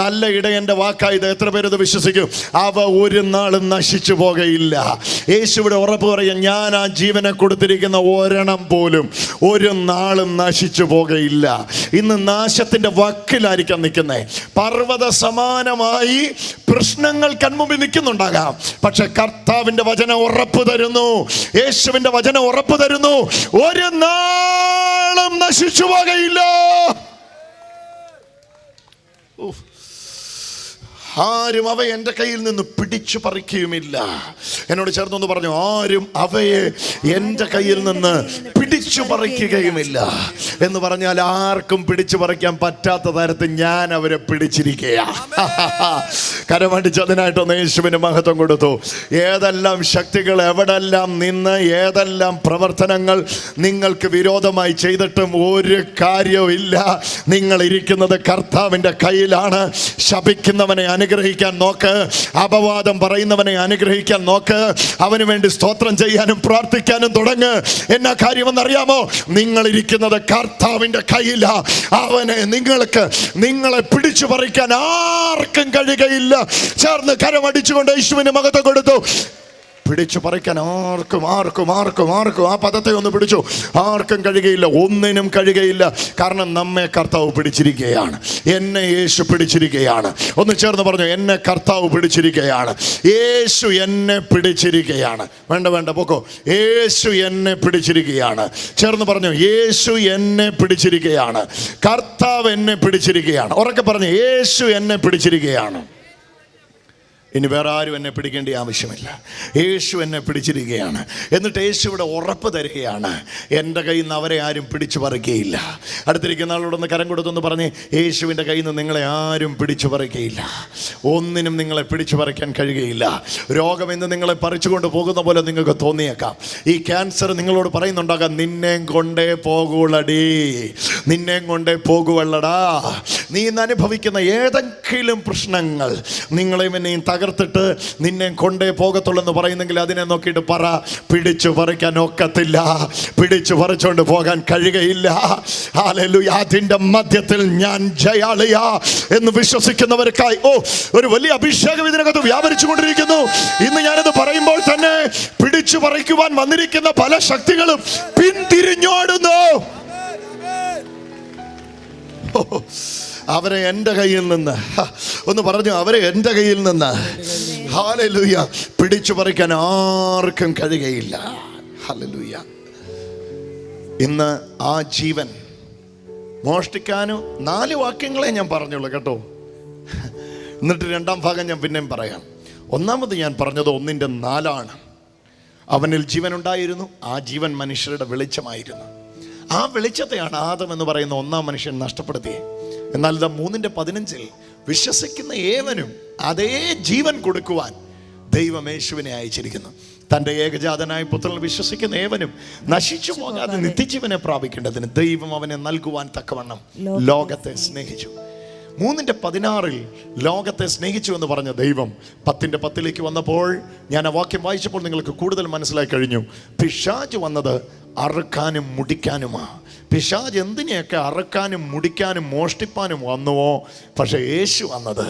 നല്ല ഇടയന്റെ വാക്കാ. ഇത് എത്ര പേര് ഇത് വിശ്വസിക്കും? അവ ഒരു നാളും നശിച്ചു പോകയില്ല. യേശുവിടെ ഉറപ്പ് പറയും, ഞാൻ ആ ജീവനെ കൊടുത്തിരിക്കുന്ന ഒരെണ്ണം പോലും ഒരു നാളും നശിച്ചു പോകയില്ല. ഇന്ന് നാശത്തിന്റെ വക്കിലായിരിക്കാം നിൽക്കുന്നേ. പർവ്വത സമാനമായി പ്രശ്നങ്ങൾ കൺമുമ്പിൽ നിൽക്കുന്നുണ്ടാകാം, പക്ഷെ കർത്താവിന്റെ വചനം ഉറപ്പ് തരുന്നു, യേശുവിന്റെ വചനം ഉറപ്പ് തരുന്നു, ഒരു നാളും നശിച്ചു പോകയില്ല. ആരും അവ എൻ്റെ കയ്യിൽ നിന്ന് പിടിച്ചു പറിക്കുകയുമില്ല. എന്നോട് ചേർന്നൊന്ന് പറഞ്ഞു, ആരും അവയെ എൻ്റെ കയ്യിൽ നിന്ന് പിടിച്ചു പറിക്കുകയുമില്ല. എന്ന് പറഞ്ഞാൽ ആർക്കും പിടിച്ചു പറിക്കാൻ പറ്റാത്ത തരത്തിൽ ഞാൻ അവരെ പിടിച്ചിരിക്കുകയാണ്. കരമടിച്ചതിനായിട്ടൊന്ന് യേശുവിന് മഹത്വം കൊടുത്തു. ഏതെല്ലാം ശക്തികൾ എവിടെല്ലാം നിന്ന് ഏതെല്ലാം പ്രവർത്തനങ്ങൾ നിങ്ങൾക്ക് വിരോധമായി ചെയ്തിട്ടും ഒരു കാര്യവും ഇല്ല. നിങ്ങൾ ഇരിക്കുന്നത് കർത്താവിൻ്റെ കയ്യിലാണ്. ശപിക്കുന്നവനെ അനുഗ്രഹിക്കാൻ നോക്ക്. അപവാദം പറയുന്നവനെ അനുഗ്രഹിക്കാൻ നോക്ക്. അവന് വേണ്ടി സ്തോത്രം ചെയ്യാനും പ്രാർത്ഥിക്കാനും തുടങ്ങ്. എന്നാ കാര്യമെന്നറിയാമോ? നിങ്ങളിരിക്കുന്നത് കർത്താവിൻ്റെ കയ്യില. അവനെ നിങ്ങളെ പിടിച്ചു പറിക്കാൻ ആർക്കും കഴിയുകയില്ല. ചേർന്ന് കരമടിച്ചുകൊണ്ട് യേശുവിന് മഹത്വം കൊടുത്തു. പിടിച്ചു പറിക്കാൻ ആർക്കും ആ പദത്തെ ഒന്ന് പിടിച്ചു. ആർക്കും കഴിയുകയില്ല, ഒന്നിനും കഴിയുകയില്ല. കാരണം നമ്മെ കർത്താവ് പിടിച്ചിരിക്കുകയാണ്. എന്നെ യേശു പിടിച്ചിരിക്കുകയാണ്. ഒന്ന് ചേർന്ന് പറഞ്ഞു, എന്നെ കർത്താവ് പിടിച്ചിരിക്കുകയാണ്. യേശു എന്നെ പിടിച്ചിരിക്കുകയാണ്. വേണ്ട പോക്കോ. യേശു എന്നെ പിടിച്ചിരിക്കുകയാണ്. ചേർന്ന് പറഞ്ഞു, യേശു എന്നെ പിടിച്ചിരിക്കുകയാണ്. കർത്താവ് എന്നെ പിടിച്ചിരിക്കുകയാണ്. ഉറക്കെ പറഞ്ഞു, യേശു എന്നെ പിടിച്ചിരിക്കുകയാണ്. ഇനി വേറെ ആരും എന്നെ പിടിക്കേണ്ട ആവശ്യമില്ല. യേശു എന്നെ പിടിച്ചിരിക്കുകയാണ്. എന്നിട്ട് യേശു ഇവിടെ ഉറപ്പ് തരികയാണ്, എൻ്റെ കയ്യിൽ നിന്ന് അവരെ ആരും പിടിച്ചു പറിക്കുകയില്ല. അടുത്തിരിക്കുന്ന ആളോടൊന്ന് കരം കൊടുത്തൊന്ന് പറഞ്ഞ്, യേശുവിൻ്റെ കയ്യിൽ നിന്ന് നിങ്ങളെ ആരും പിടിച്ചു പറിക്കുകയില്ല. ഒന്നിനും നിങ്ങളെ പിടിച്ചു പറിക്കാൻ കഴിയുകയില്ല. രോഗം ഇന്ന് നിങ്ങളെ പറിച്ചുകൊണ്ട് പോകുന്ന പോലെ നിങ്ങൾക്ക് തോന്നിയേക്കാം. ഈ ക്യാൻസർ നിങ്ങളോട് പറയുന്നുണ്ടാകാം, നിന്നെയും കൊണ്ടേ പോകുള്ളടി, നിന്നെയും കൊണ്ടേ പോകുവള്ളടാ. നീ ഇന്ന് അനുഭവിക്കുന്ന ഏതെങ്കിലും പ്രശ്നങ്ങൾ നിങ്ങളെയും എന്നെയും തകർത്തിട്ട് നിന്നെ കൊണ്ടേ പോകത്തുള്ളൂ എന്ന് പറയുന്നെങ്കിൽ അതിനെ നോക്കിയിട്ട് പറ, പിടിച്ചു പറിക്കാൻ ഒക്കത്തില്ല, പിടിച്ചു പറിച്ചുകൊണ്ട് പോകാൻ കഴിയുകയില്ല. ഹല്ലേലൂയ. അതിൻ്റെ മധ്യത്തിൽ ഞാൻ ജയാളിയാ എന്ന് വിശ്വസിക്കുന്നവർക്കായി ഒരു വലിയ അഭിഷേകം ഇതിനകത്ത് വ്യാപരിച്ചു കൊണ്ടിരിക്കുന്നു. ഇന്ന് ഞാനത് പറയുമ്പോൾ തന്നെ പിടിച്ചു പറിക്കുവാൻ വന്നിരിക്കുന്ന പല ശക്തികളും പിന്തിരിഞ്ഞോടുന്നു. അവരെ എൻ്റെ കയ്യിൽ നിന്ന്, ഒന്ന് പറഞ്ഞു, അവരെ എൻ്റെ കയ്യിൽ നിന്ന് ഹല്ലേലൂയ പിടിച്ചു പറിക്കാൻ ആർക്കും കഴിയുകയില്ല. ഹല്ലേലൂയ. ഇന്ന് ആ ജീവൻ മോഷ്ടിക്കാനോ 4 വാക്യങ്ങളെ ഞാൻ പറഞ്ഞുള്ളൂ കേട്ടോ. എന്നിട്ട് 2ാം ഭാഗം ഞാൻ പിന്നെയും പറയാം. ഒന്നാമത് ഞാൻ പറഞ്ഞത് 1:4. അവനിൽ ജീവൻ ഉണ്ടായിരുന്നു, ആ ജീവൻ മനുഷ്യരുടെ വെളിച്ചമായിരുന്നു. ആ വെളിച്ചത്തെയാണ് ആദം എന്ന് പറയുന്ന 1ാം മനുഷ്യൻ നഷ്ടപ്പെടുത്തിയത്. എന്നാൽ ഇത് 3:15 വിശ്വസിക്കുന്ന ഏവനും അതേ ജീവൻ കൊടുക്കുവാൻ ദൈവം യേശുവിനെ അയച്ചിരിക്കുന്നു. തൻ്റെ ഏകജാതനായ പുത്രനിൽ വിശ്വസിക്കുന്ന ഏവനും നശിച്ചു പോകാതെ നിത്യജീവനെ പ്രാപിക്കേണ്ടതിന് ദൈവം അവനെ നൽകുവാൻ തക്കവണ്ണം ലോകത്തെ സ്നേഹിച്ചു. 3:16 ലോകത്തെ സ്നേഹിച്ചു എന്ന് പറഞ്ഞ ദൈവം 10:10 വന്നപ്പോൾ ഞാൻ ആ വാക്യം വായിച്ചപ്പോൾ നിങ്ങൾക്ക് കൂടുതൽ മനസ്സിലായി കഴിഞ്ഞു. പിശാച് വന്നത് അറുക്കാനും മുടിക്കാനുമാ. പിശാച് എന്തിനെയൊക്കെ അറുക്കാനും മുടിക്കാനും മോഷ്ടിപ്പാനും വന്നുവോ, പക്ഷെ യേശു വന്നത്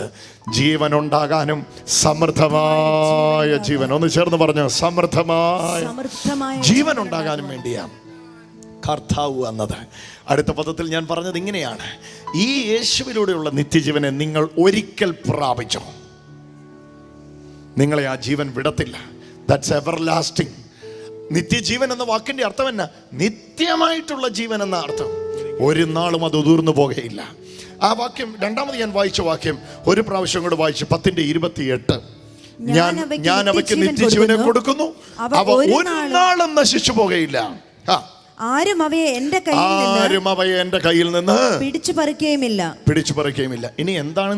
ജീവനുണ്ടാകാനും സമൃദ്ധമായ ജീവൻ, ഒന്ന് ചേർന്ന് പറഞ്ഞു, സമൃദ്ധമായ ജീവൻ ഉണ്ടാകാനും വേണ്ടിയാണ് കർത്താവ് വന്നത്. അടുത്ത പദത്തിൽ ഞാൻ പറഞ്ഞത് ഇങ്ങനെയാണ്, ഈ യേശുവിലൂടെയുള്ള നിത്യജീവനെ നിങ്ങൾ ഒരിക്കൽ പ്രാപിച്ചോ, നിങ്ങളെ ആ ജീവൻ വിടത്തില്ല. That's everlasting. നിത്യജീവൻ എന്ന വാക്കിന്റെ അർത്ഥം എന്നാ? നിത്യമായിട്ടുള്ള ജീവൻ എന്ന അർത്ഥം. ഒരു നാളും അത് ഉതിർന്നു പോകുകയില്ല. ആ വാക്യം 2ാമത് ഞാൻ വായിച്ച വാക്യം ഒരു പ്രാവശ്യം കൂടെ വായിച്ചു. 10:28. ഞാൻ അവയ്ക്ക് നിത്യജീവനെ കൊടുക്കുന്നു, അവ ഒരു നാളും നശിച്ചു പോകുകയില്ല. ആരും അവയെ എൻ്റെ കയ്യിൽ നിന്ന് പിടിച്ചു പറിക്കുകയുമില്ല. ഇനി എന്താണ്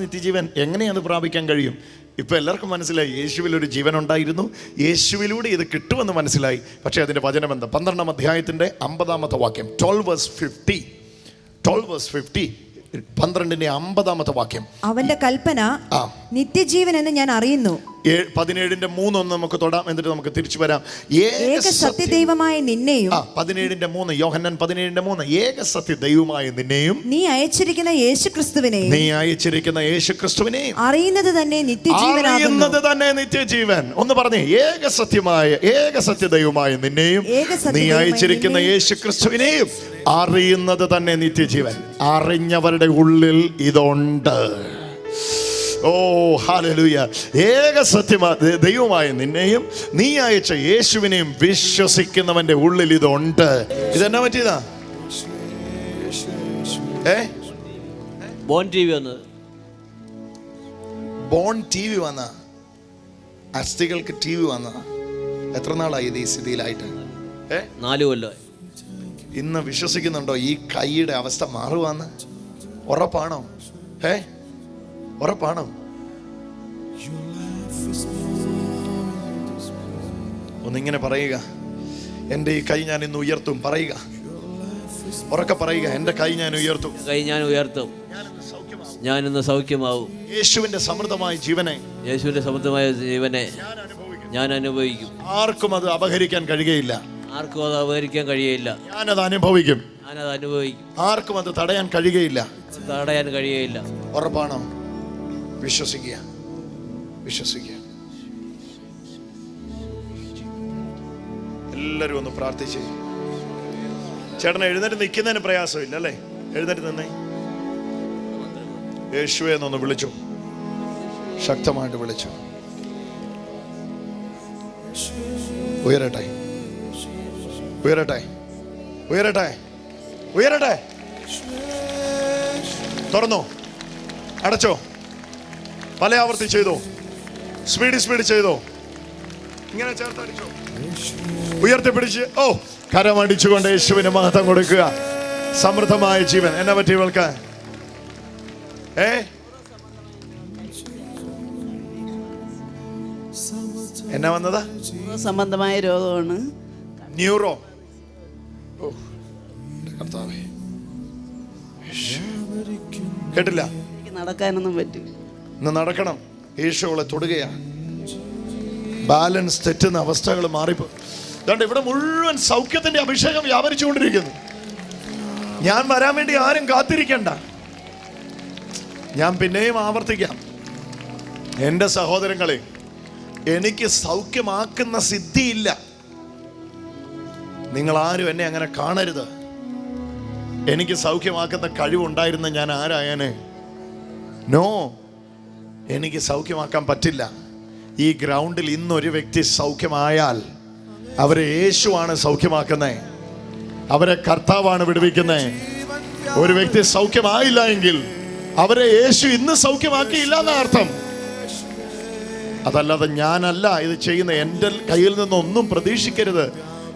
നിത്യജീവൻ? എങ്ങനെയത് പ്രാപിക്കാൻ കഴിയും? ഇപ്പൊ എല്ലാവർക്കും മനസ്സിലായി, യേശുവിൽ ഒരു ജീവൻ ഉണ്ടായിരുന്നു, യേശുവിലൂടെ ഇത് കിട്ടുമെന്ന് മനസ്സിലായി. പക്ഷേ അതിന്റെ വചനം എന്താ? 12ാം അധ്യായത്തിന്റെ 50ാമത്തെ വാക്യം, 12:50. 12:50 വാക്യം. അവന്റെ കൽപ്പന നിത്യജീവൻ എന്ന് ഞാൻ അറിയുന്നു. 17:3 നമുക്ക് തൊടാം, എന്നിട്ട് നമുക്ക് തിരിച്ചു വരാം. ഏക സത്യദൈവമായ നിന്നെയും, 17:3 യോഹന്നാൻ 17:3, ഏക സത്യദൈവമായ നിന്നെയും നീ അയച്ചിരിക്കുന്ന യേശുക്രിസ്തുവിനെയും അറിയുന്നത് തന്നെ നിത്യജീവൻ. ഒന്ന് പറഞ്ഞേ, ഏക സത്യദൈവമായ നിന്നെയും നീ അയച്ചിരിക്കുന്ന യേശുക്രിസ്തുവിനെയും അറിയുന്നത് തന്നെ നിത്യജീവൻ. അറിഞ്ഞവരുടെ ഉള്ളിൽ ഇതുണ്ട്. ഓ ഹല്ലേലൂയ. ഏക ദൈവമായ നിന്നെയും നീ അയച്ച യേശുവിനെയും വിശ്വസിക്കുന്നവന്റെ ഉള്ളിൽ ഇതുണ്ട്. ഇതെന്നാ പറ്റിയതാ? ബോൺ ടി വി വന്ന അസ്ഥികൾക്ക് ടി വി വന്ന എത്ര നാളായി ഇത് ഈ സ്ഥിതിയിലായിട്ട്? 4 കൊല്ലം. ഇന്ന് വിശ്വസിക്കുന്നുണ്ടോ ഈ കൈയുടെ അവസ്ഥ മാറുവാന്ന്? ഉറപ്പാണോ? ഉറപ്പാണോ? ഒന്നിങ്ങനെ പറയുക, എൻ്റെ ഈ കൈ ഞാൻ ഇന്ന് ഉയർത്തും. പറയുക, ഉറക്കെ പറയുക, എൻ്റെ കൈ ഞാൻ ഉയർത്തും. ഞാനിന്ന് സൗഖ്യമാവും. യേശുവിന്റെ സമൃദ്ധമായ ജീവനെ, യേശുവിന്റെ സമൃദ്ധമായ ജീവനെ ഞാൻ അനുഭവിക്കും. ആർക്കും അത് അപഹരിക്കാൻ കഴിയുകയില്ല. ആർക്കും അത് അപഹരിക്കാൻ കഴിയില്ല. ഞാനത് അനുഭവിക്കും. ഞാനത് അനുഭവിക്കും. ആർക്കും അത് തടയാൻ കഴിയുകയില്ല. തടയാൻ കഴിയുകയില്ല. ഉറപ്പാണോ? വിശ്വസിക്കുക, വിശ്വസിക്കുക. എല്ലാവരും ഒന്ന് പ്രാർത്ഥിച്ച്. ചേട്ടൻ എഴുന്നേറ്റ് നിൽക്കുന്നതിന് പ്രയാസമില്ല അല്ലേ? എഴുന്നേറ്റ് നിന്നേ. യേശുവെ എന്നൊന്ന് വിളിച്ചു, ശക്തമായിട്ട് വിളിച്ചു. ഉയരട്ടെ, ഉയരട്ടെ, ഉയരട്ടെ, ഉയരട്ടെ. തുറന്നോ, അടച്ചോ, പല ആവർത്തി ചെയ്തോ, സ്പീഡ് ചെയ്തോ, ഇങ്ങനെ ചേർത്തടിച്ചോ, ഉയർത്തിപ്പിടിച്ച് ഓ കരമടിച്ചുകൊണ്ട് യേശുവിന് മഹത്വം കൊടുക്കുക. സമൃദ്ധമായ ജീവൻ. എന്നെ പറ്റി ഇവൾക്ക് എന്നാ വന്നതാ? സംബന്ധമായ രോഗമാണ്. ന്യൂറോ. കേട്ടില്ല? നടക്കാനൊന്നും പറ്റില്ല. ഇന്ന് നടക്കണം. യേശുവളെ തൊടുകയാണ്. ബാലൻസ് തെറ്റുന്ന അവസ്ഥകൾ മാറിപ്പോ. അതുകൊണ്ട് ഇവിടെ മുഴുവൻ സൗഖ്യത്തിന്റെ അഭിഷേകം വ്യാപരിച്ചുകൊണ്ടിരിക്കുന്നു. ഞാൻ വരാൻ വേണ്ടി ആരും കാത്തിരിക്കണ്ട. ഞാൻ പിന്നെയും ആവർത്തിക്കാം, എൻ്റെ സഹോദരങ്ങളെ, എനിക്ക് സൗഖ്യമാക്കുന്ന സിദ്ധിയില്ല. നിങ്ങൾ ആരും എന്നെ അങ്ങനെ കാണരുത്. എനിക്ക് സൗഖ്യമാക്കുന്ന കഴിവുണ്ടായിരുന്ന ഞാൻ ആരായനെ? നോ, എനിക്ക് സൗഖ്യമാക്കാൻ പറ്റില്ല. ഈ ഗ്രൗണ്ടിൽ ഇന്നൊരു വ്യക്തി സൗഖ്യമായാൽ അവരെ യേശുവാണ് സൗഖ്യമാക്കുന്നത്, അവരെ കർത്താവാണ് വിടുവിക്കുന്നത്. ഒരു വ്യക്തി സൗഖ്യമായില്ല എങ്കിൽ അവരെ യേശു ഇന്ന് സൗഖ്യമാക്കിയില്ല എന്ന അർത്ഥം. അതല്ലാതെ ഞാനല്ല ഇത് ചെയ്യുന്ന. എൻ്റെ കയ്യിൽ നിന്നൊന്നും പ്രതീക്ഷിക്കരുത്.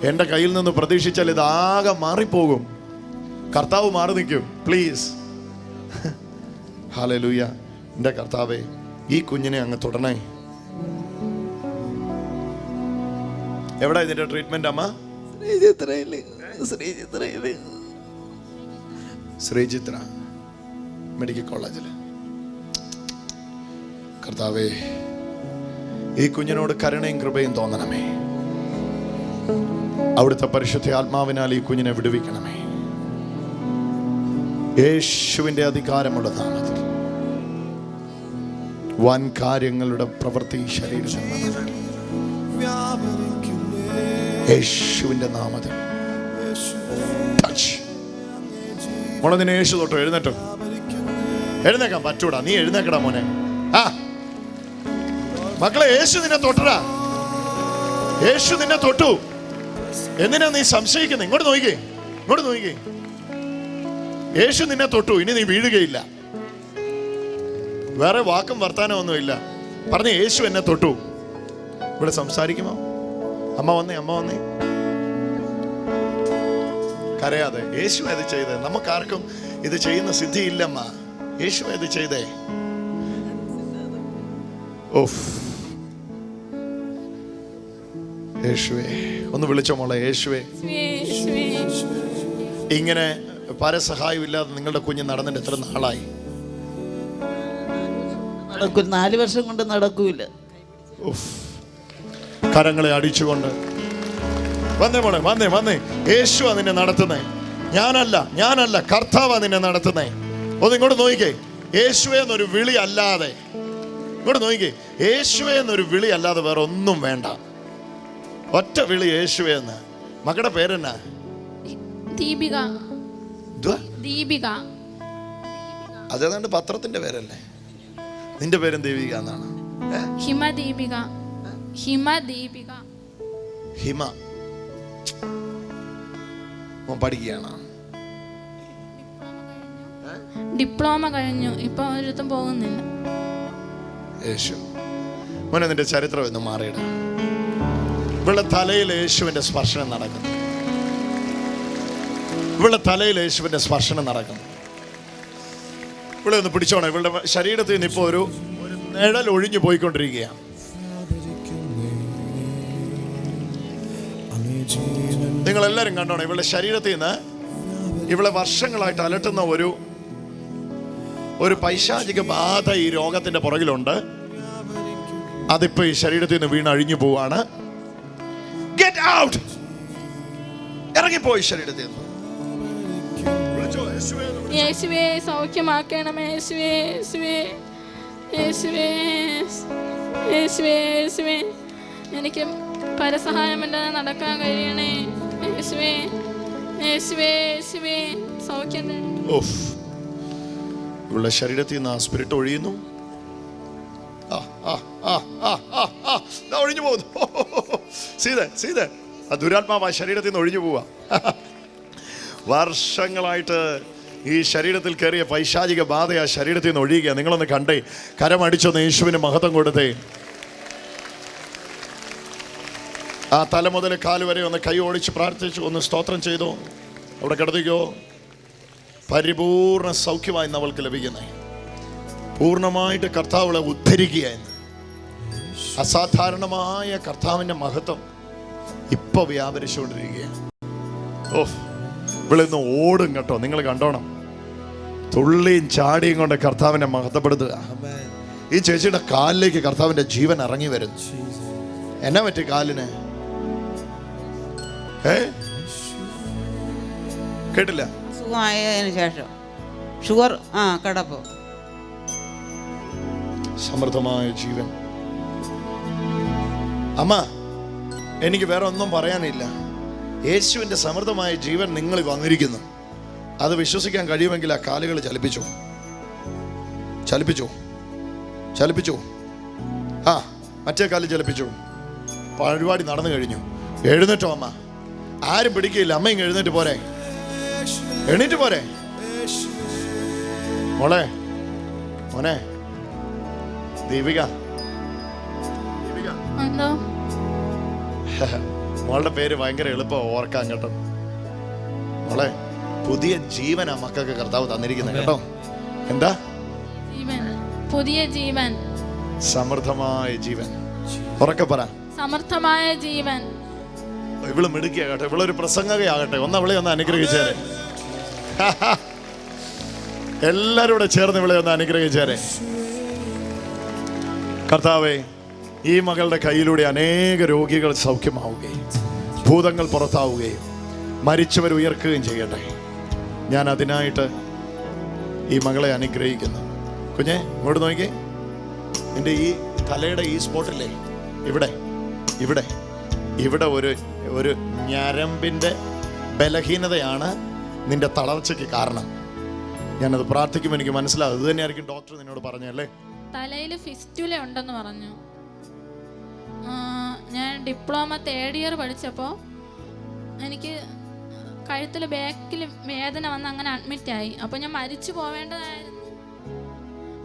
എൻ്റെ കയ്യിൽ നിന്ന് പ്രതീക്ഷിച്ചാൽ ഇതാകെ മാറിപ്പോകും. കർത്താവ് മാറി നിൽക്കും. പ്ലീസ്. ഹല്ലേലൂയ. എൻ്റെ കർത്താവേ, ഈ കുഞ്ഞിനെ അങ്ങ് തൊടണേ. എവിടെ ഇതിന്റെ ട്രീറ്റ്മെന്റ് അമ്മ? ശ്രീചിത്ര മെഡിക്കൽ കോളേജിൽ. കർത്താവേ, ഈ കുഞ്ഞിനോട് കരുണയും കൃപയും തോന്നണമേ. അവിടുത്തെ പരിശുദ്ധ ആത്മാവിനാൽ ഈ കുഞ്ഞിനെ വിടുവിക്കണമേ. യേശുവിന്റെ അധികാരമുള്ള നാമത്തിൽ വൻ കാര്യങ്ങളുടെ പ്രവൃത്തി ശരീരത്തിൽ നടക്കട്ടെ. യേശുവിന്റെ നാമത്തിൽ. മോളെ, നിന്നെ യേശു തൊട്ടോ. എഴുന്നേറ്റോ, എഴുന്നേക്കാൻ പറ്റൂടാ. നീ എഴുന്നേക്കടാ മോനെ. ആ മക്കളെ, യേശു നിന്നെ തൊട്ടടാ. യേശു നിന്നെ തൊട്ടു. എന്തിനാ നീ സംശയിക്കുന്നത്? ഇങ്ങോട്ട് നോക്കിക്കേ, ഇങ്ങോട്ട് നോക്കിക്കേ. യേശു നിന്നെ തൊട്ടു. ഇനി നീ വീഴുകയില്ല. വേറെ വാക്കും വർത്താനം ഒന്നുമില്ല. പറഞ്ഞ യേശു എന്നെ തൊട്ടു. ഇവിടെ സംസാരിക്കുമോ? അമ്മ വന്നേ, അമ്മ വന്നേ. കരയാതെ. യേശു ഇത് ചെയ്തേ. നമുക്കാർക്കും ഇത് ചെയ്യുന്ന സിദ്ധിയില്ലമ്മ. യേശു ഇത് ചെയ്തേ. ഓഫ്, യേശുവേ. ഒന്ന് വിളിച്ചോ മോളെ, യേശുവേ. ഇങ്ങനെ പരസഹായം ഇല്ലാതെ നിങ്ങളുടെ കുഞ്ഞ് നടന്നിട്ട് എത്ര നാളായി? 4 വർഷം കൊണ്ട് നടക്കൂല. കരങ്ങളെ അടിച്ചുകൊണ്ട് വന്നേ മോളെ, വന്നേ, വന്നേ. യേശുവാ നിന്നെ നടത്തുന്നേ. ഞാനല്ല, കർത്താവാ നിന്നെ നടത്തുന്നേ. ഒന്ന് ഇങ്ങോട്ട് നോക്കിക്കേ. യേശുവേ എന്നൊരു വിളി അല്ലാതെ, ഇങ്ങോട്ട് നോക്കിക്കേ, യേശുവേ എന്നൊരു വിളി അല്ലാതെ വേറെ ഒന്നും വേണ്ട. ഒറ്റ വിളി, യേശുവേ എന്ന്. മകളുടെ പേരെന്നാ? ദീപിക. ദീപിക. അതേതാണ്ട് പത്രത്തിന്റെ പേരല്ലേ? നിന്റെ പേരും ദീപിക എന്നാണ്? ഹിമദീപിക. ഹിമദീപിക. ഹിമ പഠിക്കുകയാണ്. ഡിപ്ലോമ കഴിഞ്ഞു. ഇപ്പൊ ഒരിടത്തും പോകുന്നില്ല. യേശു മോനെ, നിന്റെ ചരിത്രം എന്ന് മാറിയിട. ഇവളുടെ തലയിൽ യേശുവിന്റെ സ്പർശനം നടക്കുന്നു. ഇവളുടെ തലയിൽ യേശുവിന്റെ സ്പർശനം നടക്കുന്നു. ഇവിടെ ഒന്ന് പിടിച്ചോണം. ഇവളുടെ ശരീരത്തിൽ നിന്ന് ഇപ്പോൾ ഒരു നിഴൽ ഒഴിഞ്ഞു പോയിക്കൊണ്ടിരിക്കുകയാണ്. നിങ്ങളെല്ലാവരും കണ്ടോണം. ഇവളുടെ ശരീരത്തിൽ നിന്ന് ഇവളെ വർഷങ്ങളായിട്ട് അലട്ടുന്ന ഒരു പൈശാചിക ബാധ ഈ രോഗത്തിന്റെ പുറകിലുണ്ട്. അതിപ്പോ ഈ ശരീരത്തിൽ നിന്ന് വീണ് അഴിഞ്ഞു പോവാണ്. ഗെറ്റ് ഔട്ട്, ഇറങ്ങിപ്പോയി ശരീരത്തിൽ നിന്ന്. യേശുവേ സൗഖ്യമാക്കണമേ. യേശുവേ യേശുവേ യേശുവേ യേശുവേ യേശുവേ എനിക്ക് പരസഹായമില്ലാതെ നടക്കാൻ കഴിയണേ. യേശുവേ യേശുവേ യേശുവേ സൗഖ്യം തരണേ. ഓഫ്, ഇവളുടെ ശരീരത്തിൽ നിന്ന് ആ സ്പിരിറ്റ് ഒഴിയുന്നു. ഒഴിഞ്ഞു പോകുന്നു. സീത ആ ദുരാത്മാവ് ആ ശരീരത്തിൽ നിന്ന് ഒഴിഞ്ഞു പോവാ. വർഷങ്ങളായിട്ട് ഈ ശരീരത്തിൽ കയറിയ പൈശാചിക ബാധ ആ ശരീരത്തിൽ നിന്ന് ഒഴിയുക. നിങ്ങളൊന്ന് കണ്ടേ, കരമടിച്ചൊന്ന് യേശുവിന് മഹത്വം കൊടുത്തേ. ആ തല മുതൽ കാല് വരെ ഒന്ന് കൈ ഓടിച്ച് പ്രാർത്ഥിച്ചു, ഒന്ന് സ്തോത്രം ചെയ്തോ. അവിടെ കിടത്തിക്കോ. പരിപൂർണ സൗഖ്യമായി അവൾക്ക് ലഭിക്കുന്നേ. പൂർണ്ണമായിട്ട് കർത്താവളെ ഉദ്ധരിക്കുകയെന്ന്. അസാധാരണമായ കർത്താവിൻ്റെ മഹത്വം ഇപ്പൊ വ്യാപരിച്ചുകൊണ്ടിരിക്കുകയാണ്. ഓഹ്, ഇവിളിന്ന് ഓടും കേട്ടോ. നിങ്ങൾ കണ്ടോണം, തുള്ളിയും ചാടിയും കൊണ്ട് കർത്താവിനെ മഹത്വപ്പെടുത്തുക. ഈ ചേച്ചിയുടെ കാലിലേക്ക് കർത്താവിന്റെ ജീവൻ ഇറങ്ങി വരുന്നു. എന്നാ പറ്റി കാലിന്? കേട്ടില്ല? സുഖമായതിനു ശേഷം ഷുഗർ കിടപ്പ്. സമൃദ്ധമായ ജീവൻ. അമ്മ, എനിക്ക് വേറെ ഒന്നും പറയാനില്ല. യേശുവിന്റെ സമൃദ്ധമായ ജീവൻ നിങ്ങൾ വന്നിരിക്കുന്നു. അത് വിശ്വസിക്കാൻ കഴിയുമെങ്കിൽ ആ കാലുകൾ ചലിപ്പിച്ചു. ആ മറ്റേ കാല് ചലിപ്പിച്ചു. പരിപാടി നടന്നു കഴിഞ്ഞു. എഴുന്നേറ്റോ അമ്മ. ആരും പിടിക്കില്ല. അമ്മയും എഴുന്നേറ്റ് പോരെ, എണീറ്റ് പോരെ. മോനെ ദീപിക, മോളുടെ പേര് ഭയങ്കര എളുപ്പം ഓർക്കാൻ കേട്ടോ. മോളെ, പുതിയ ജീവൻ ആ മക്കൾക്ക് കർത്താവ് തന്നിരിക്കുന്നത് കേട്ടോ. എന്താ? പുതിയ ജീവൻ, സമൃദ്ധമായ ജീവൻ. ഉറക്കെ പറ, സമൃദ്ധമായ ജീവൻ. ഇവള് മിടുക്കിയാകട്ടെ, ഇവളൊരു പ്രസംഗകയാകട്ടെ. അവളെ ഒന്ന് അനുഗ്രഹിച്ചേരെ. എല്ലാരും കൂടെ ചേർന്ന് ഇവളെ ഒന്ന് അനുഗ്രഹിച്ചേരെ. കർത്താവേ, ഈ മകളുടെ കയ്യിലൂടെ അനേക രോഗികൾ സൗഖ്യമാവുകയും ഭൂതങ്ങൾ പുറത്താവുകയും മരിച്ചവർ ഉയർക്കുകയും ചെയ്യട്ടെ. ഞാൻ അതിനായിട്ട് ഈ മകളെ അനുഗ്രഹിക്കുന്നു. കുഞ്ഞെ, ഇങ്ങോട്ട് നോക്കിക്കേ. എൻ്റെ ഈ തലയുടെ ഈ സ്പോട്ടില്ലേ, ഇവിടെ ഇവിടെ ഇവിടെ ഒരു ഞരമ്പിൻ്റെ ബലഹീനതയാണ് നിന്റെ തളർച്ചയ്ക്ക് കാരണം. ഞാനത് പ്രാർത്ഥിക്കുമ്പോൾ എനിക്ക് മനസ്സിലാവും. ഇത് തന്നെയായിരിക്കും ഡോക്ടർ നിന്നോട് പറഞ്ഞല്ലേ? തലയിൽ ഫിസ്റ്റുല ഉണ്ടെന്ന് പറഞ്ഞു. ഞാൻ ഡിപ്ലോമ 3rd ഇയർ പഠിച്ചപ്പോൾ എനിക്ക് കഴുത്തിൽ ബാക്കിൽ വേദന വന്ന് അങ്ങനെ അഡ്മിറ്റായി. അപ്പോൾ ഞാൻ മരിച്ചു പോവേണ്ടതായിരുന്നു.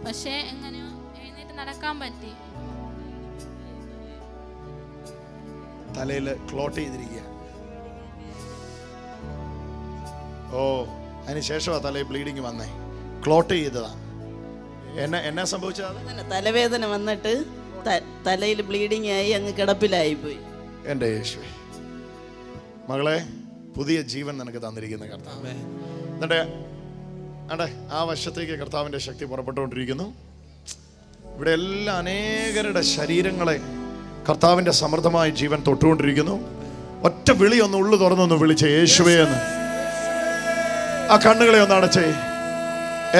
പക്ഷേ എങ്ങനെയോ എഴുന്നേറ്റ് നടക്കാൻ പറ്റി. തലയിൽ ക്ലോട്ട് ചെയ്തിരിക്കുക. ഓ, അതിനുശേഷമാ തലയിൽ ബ്ലീഡിങ് വന്നേ. ക്ലോട്ട് ചെയ്തതാ. എന്നാ സംഭവിച്ചത്? തലവേദന വന്നിട്ട് തലയിൽ ബ്ലീഡിങ് ആയി അങ്ങ് കിടപ്പിലായി പോയി. എൻ്റെ യേശുവേ, മകളെ, പുതിയ ജീവൻ നിനക്ക് തന്നിരിക്കുന്ന കർത്താവ്. എന്നിട്ട് ആ വശത്തേക്ക് കർത്താവിൻ്റെ ശക്തി പുറപ്പെട്ടുകൊണ്ടിരിക്കുന്നു. ഇവിടെ എല്ലാ അനേകരുടെ ശരീരങ്ങളെ കർത്താവിൻ്റെ സമൃദ്ധമായ ജീവൻ തൊട്ടുകൊണ്ടിരിക്കുന്നു. ഒറ്റ വിളി ഒന്ന് ഉള്ളു തുറന്നൊന്ന് വിളിച്ചേ, യേശുവേ എന്ന്. ആ കണ്ണുകളെ ഒന്ന് അടച്ചേ.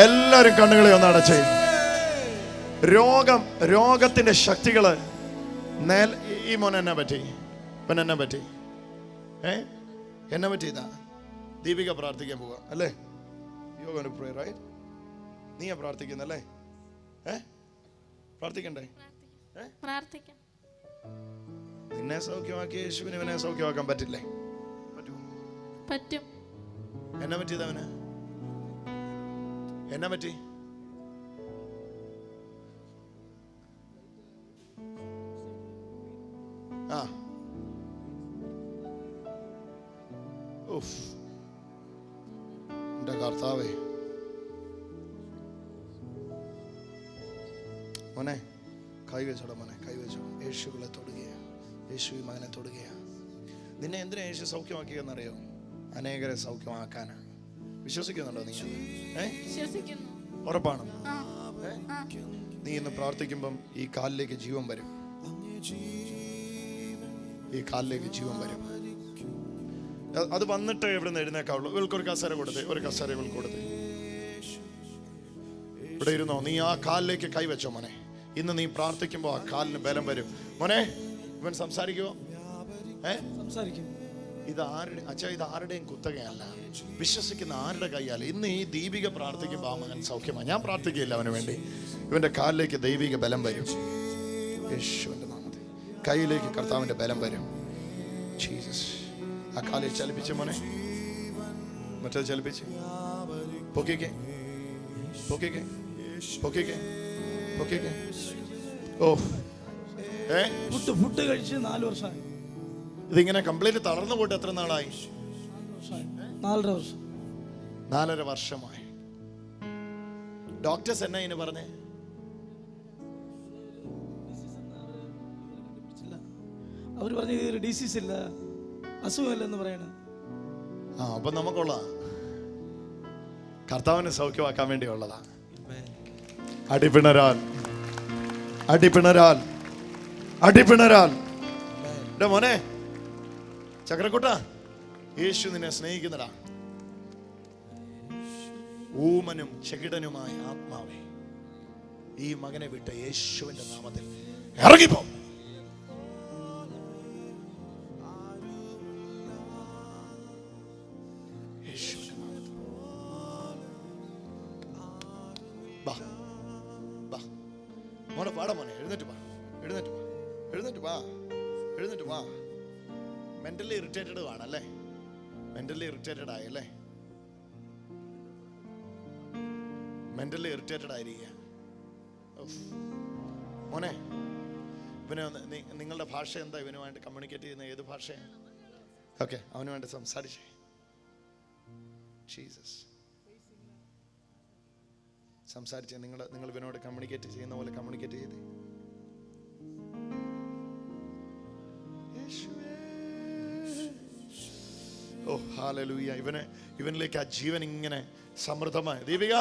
എല്ലാവരും കണ്ണുകളെ ഒന്ന് അടച്ചേ. രോഗത്തിന്റെ ശക്തികള് ഈ മോൻ എന്നാ പറ്റി? ഇവൻ എന്നാ പറ്റി? എന്നാ പറ്റി? ഇതാ ദീപിക പ്രാർത്ഥിക്കാൻ പോവാ അല്ലേ? നീയാ പ്രാർത്ഥിക്കുന്നല്ലേ? പ്രാർത്ഥിക്കണ്ടേ? പ്രാർത്ഥിക്കാം. നിന്നെ സൗഖ്യമാക്കി യേശുവിനെ ഇവനെ സൗഖ്യമാക്കാൻ പറ്റില്ലേ? പറ്റും. എന്നാ പറ്റിയത് അവന്? എന്നാ പറ്റി? എന്റെ കർത്താവേ, മോനെ കൈവച്ചോടാ, മോനെ കൈവച്ചോ. യേശുവിനെ തൊടുകയാ, യേശു ഈ മകനെ തൊടുകയാ. നിന്നെ എന്തിനാ യേശു സൗഖ്യമാക്കിയെന്നറിയോ? അനേകരെ സൗഖ്യമാക്കാനാണ്. വിശ്വസിക്കുന്നുണ്ടോ നീ? വിശ്വസിക്കുന്നു. ഉറപ്പാണ്? ആ ആ നീ ഇന്ന് പ്രാർത്ഥിക്കുമ്പം ഈ കാലിലേക്ക് ജീവൻ വരും. ഈ കാലിലേക്ക് ജീവൻ വരും. അത് വന്നിട്ട് എവിടെ നിന്ന് എഴുന്നേക്കാവുള്ളൂ. ഇവൾക്കൊരു കസേര കൊടുത്തേ, ഒരു കസേര ഇവൾക്ക് കൊടുത്തേ. ഇവിടെ ഇരുന്നോ. നീ ആ കാലിലേക്ക് കൈവച്ചോ മോനെ. ഇന്ന് നീ പ്രാർത്ഥിക്കുമ്പോൾ ആ കാലിന് ബലം വരും മോനെ. ഇവൻ സംസാരിക്കുമോ? സംസാരിക്കും. ഇത് ആരുടെ അച്ഛാ? ഇത് ആരുടെയും കുത്തകയല്ല, വിശ്വസിക്കുന്ന ആരുടെ കൈയല്ല. ഇന്ന് ഈ ദൈവിക പ്രാർത്ഥിക്കുമ്പോൾ ആ മകൻ സൗഖ്യമാണ്. ഞാൻ പ്രാർത്ഥിക്കുകയില്ല അവന് വേണ്ടി. ഇവന്റെ കാലിലേക്ക് ദൈവിക ബലം വരും യേശുവിന്റെ നാമത്തിൽ. കൈയിലേക്ക് കർത്താവിന്റെ ബലം വരും. ജീസസ്. ആ കാലിൽ ചലിപ്പിച്ച മോനെ. മറ്റേത് ചലിപ്പിച്ച് പൊക്കിക്കേ, പൊക്കിക്കേ, പൊക്കിക്കേ, പൊക്കിക്കേ. ഓ ഫുഡ് കഴിച്ച് 4 വർഷമായി. ഇതിങ്ങനെ കംപ്ലീറ്റ് തളർന്നു പോയിട്ട് എത്ര നാളായി? 4.5 വർഷം. 4.5 വർഷമായി. ഡോക്ടേഴ്സ് എന്നാ ഇതിന് പറഞ്ഞേ? അവർ പറഞ്ഞു ഇതൊരു ഡിസീസ് ഇല്ല, അസുഖമില്ലെന്ന് പറയണ. അപ്പൊ നമുക്കുള്ള കർത്താവിനെ സൗഖ്യമാക്കാൻ വേണ്ടിയുള്ളതാ. അടിപിണരാൽ, അടിപിണരാൽ, അടിപിണരാൽ. മോനെ ചക്രക്കുട്ട, യേശു നിന്നെ സ്നേഹിക്കുന്നടാ. ഊമനും ചെകിടനുമായ ആത്മാവേ, ഈ മകനെ വിട്ട് യേശുവിന്റെ നാമത്തിൽ ഇറങ്ങിപ്പോ. മോനെ പാടാ മോനെ. എഴുന്നേറ്റ് വാ, എഴുന്നേറ്റ് വാ, എഴുന്നേറ്റ് വാ, എഴുന്നേറ്റ് വാ. മെന്റലി ഇറിറ്റേറ്റഡ് ആണല്ലേ? മെന്റലി ഇറിറ്റേറ്റഡ് ആയല്ലേ? മെന്റലി ഇറിറ്റേറ്റഡ് ആയിരിക്കുക. മോനെ, ഇവന് നിങ്ങളുടെ ഭാഷ എന്താ? ഇവനുമായിട്ട് കമ്മ്യൂണിക്കേറ്റ് ചെയ്യുന്ന ഏത് ഭാഷയാണ്? ഓക്കെ, അവനുമായിട്ട് സംസാരിച്ചേ. ജീസസ്. സംസാരിച്ചേ. നിങ്ങൾ ഇവനോട് കമ്മ്യൂണിക്കേറ്റ് ചെയ്യുന്ന പോലെ കമ്മ്യൂണിക്കേറ്റ് ചെയ്തേ. ഓ ഹല്ലേലൂയ. ഇവനിലേക്ക് ആ ജീവൻ ഇങ്ങനെ സമൃദ്ധമായി. ദീപിക,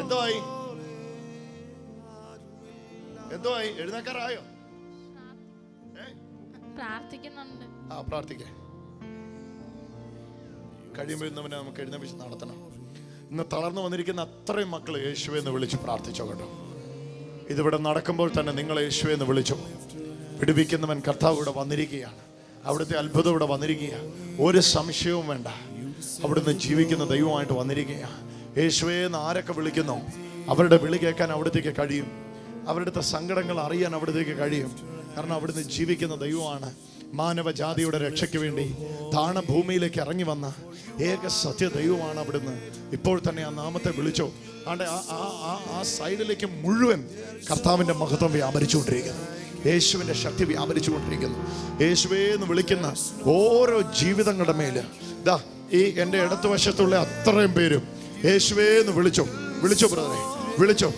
എന്തോ ആയി? എന്തോ ആയി? എഴുന്നേക്കാറായോ? പ്രാർത്ഥിക്കുന്നുണ്ട്. പ്രാർത്ഥിക്കേ. കഴിയുമ്പോൾ ഇന്നവനെ നമുക്ക് എഴുന്നേൽപ്പിച്ച് നടത്തണം. ഇന്ന് തളർന്നു വന്നിരിക്കുന്ന അത്രയും മക്കൾ യേശുവെ എന്ന് വിളിച്ച് പ്രാർത്ഥിച്ചോ കേട്ടോ. ഇതിവിടെ നടക്കുമ്പോൾ തന്നെ നിങ്ങൾ യേശുവെ എന്ന് വിളിച്ചോ. പിടിപ്പിക്കുന്നവൻ കർത്താവ് ഇവിടെ വന്നിരിക്കുകയാണ്. അവിടുത്തെ അത്ഭുതം ഇവിടെ വന്നിരിക്കുകയാണ്. ഒരു സംശയവും വേണ്ട. അവിടുന്ന് ജീവിക്കുന്ന ദൈവമായിട്ട് വന്നിരിക്കുകയാണ്. യേശുവേ എന്ന് ആരൊക്കെ വിളിക്കുന്നോ അവരുടെ വിളി കേൾക്കാൻ അവിടത്തേക്ക് കഴിയും. അവരുടെ സങ്കടങ്ങൾ അറിയാൻ അവിടത്തേക്ക് കഴിയും. കാരണം അവിടുന്ന് ജീവിക്കുന്ന ദൈവമാണ്. മാനവജാതിയുടെ രക്ഷയ്ക്ക് വേണ്ടി താണഭൂമിയിലേക്ക് ഇറങ്ങി വന്ന ഏക സത്യ ദൈവമാണ് അവിടുന്ന്. ഇപ്പോൾ തന്നെ ആ നാമത്തെ വിളിച്ചോ. ആണ്ടെ ആ സൈഡിലേക്ക് മുഴുവൻ കർത്താവിൻ്റെ മഹത്വം വ്യാപരിച്ചുകൊണ്ടിരിക്കുന്നു. യേശുവിൻ്റെ ശക്തി വ്യാപരിച്ചുകൊണ്ടിരിക്കുന്നു. യേശുവേ എന്ന് വിളിക്കുന്ന ഓരോ ജീവിതങ്ങളുടെ മേല് ദാ ഈ എൻ്റെ ഇടത്തുവശത്തുള്ള അത്രയും പേരും യേശുവേ എന്ന് വിളിച്ചോ. വിളിച്ചോ ബ്രദറെ, വിളിച്ചോ,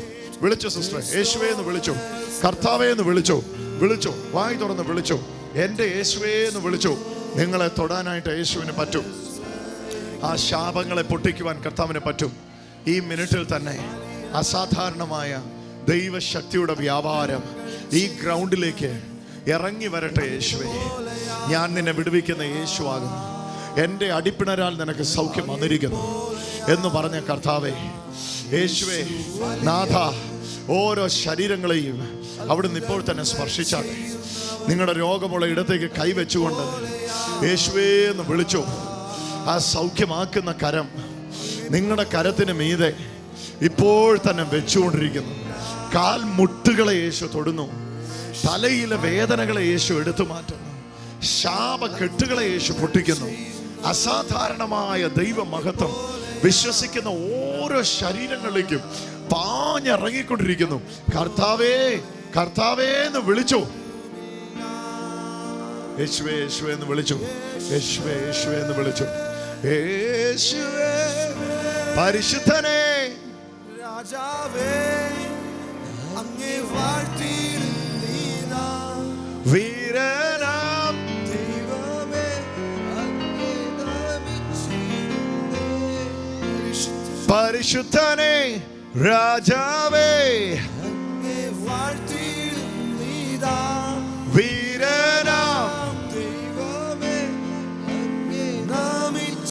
വിളിച്ചോ സിസ്റ്ററെ. യേശുവേ എന്ന് വിളിച്ചോ. കർത്താവേ എന്ന് വിളിച്ചോ. വിളിച്ചോ, വായി തുറന്ന് വിളിച്ചോ. എൻ്റെ യേശുവേ എന്ന് വിളിച്ചോ. നിങ്ങളെ തൊടാനായിട്ട് യേശുവിന് പറ്റും. ആ ശാപങ്ങളെ പൊട്ടിക്കുവാൻ കർത്താവിന് പറ്റും. ഈ മിനിറ്റിൽ തന്നെ അസാധാരണമായ ദൈവശക്തിയുടെ വ്യാപാരം ഈ ഗ്രൗണ്ടിലേക്ക് ഇറങ്ങി വരട്ടെ. യേശുവേ, ഞാൻ നിന്നെ വിടുവിക്കുന്ന യേശുവാകുന്നു. എൻ്റെ അടിപ്പിണരാൽ നിനക്ക് സൗഖ്യം വന്നിരിക്കുന്നു എന്ന് പറഞ്ഞ കർത്താവേ, യേശുവേ നാഥ, ഓരോ ശരീരങ്ങളെയും അവിടുന്ന് ഇപ്പോൾ തന്നെ സ്പർശിച്ചാട്ടെ. നിങ്ങളുടെ രോഗമുള്ള ഇടത്തേക്ക് കൈവച്ചുകൊണ്ട് യേശുവേ എന്ന് വിളിച്ചു. ആ സൗഖ്യമാക്കുന്ന കരം നിങ്ങളുടെ കരത്തിന് മീതെ ഇപ്പോൾ തന്നെ വെച്ചുകൊണ്ടിരിക്കുന്നു. കാൽ മുട്ടുകളെ യേശു തൊടുന്നു. തലയിലെ വേദനകളെ യേശു എടുത്തു മാറ്റുന്നു. ശാപകെട്ടുകളെ യേശു പൊട്ടിക്കുന്നു. അസാധാരണമായ ദൈവമഹത്വം വിശ്വസിക്കുന്ന ഓരോ ശരീരങ്ങളിലേക്കും പാഞ്ഞിറങ്ങിക്കൊണ്ടിരിക്കുന്നു. കർത്താവേ, കർത്താവേ എന്ന് വിളിച്ചു. യേശുവേ, യേശുവേ എന്ന് വിളിച്ചു. യേശുവേ, യേശുവേ എന്ന് വിളിച്ചു. യേശുവേ പരിശുദ്ധനേ, രാജാവേ അങ്ങേ വാഴ്ത്തിയിടുന്നീനാ. വീരനാം ദൈവമേ അങ്ങേ നമിച്ചിടുന്നേ. പരിശുദ്ധനേ, രാജാവേ അങ്ങേ വാഴ്ത്തിയിടുന്നീതാ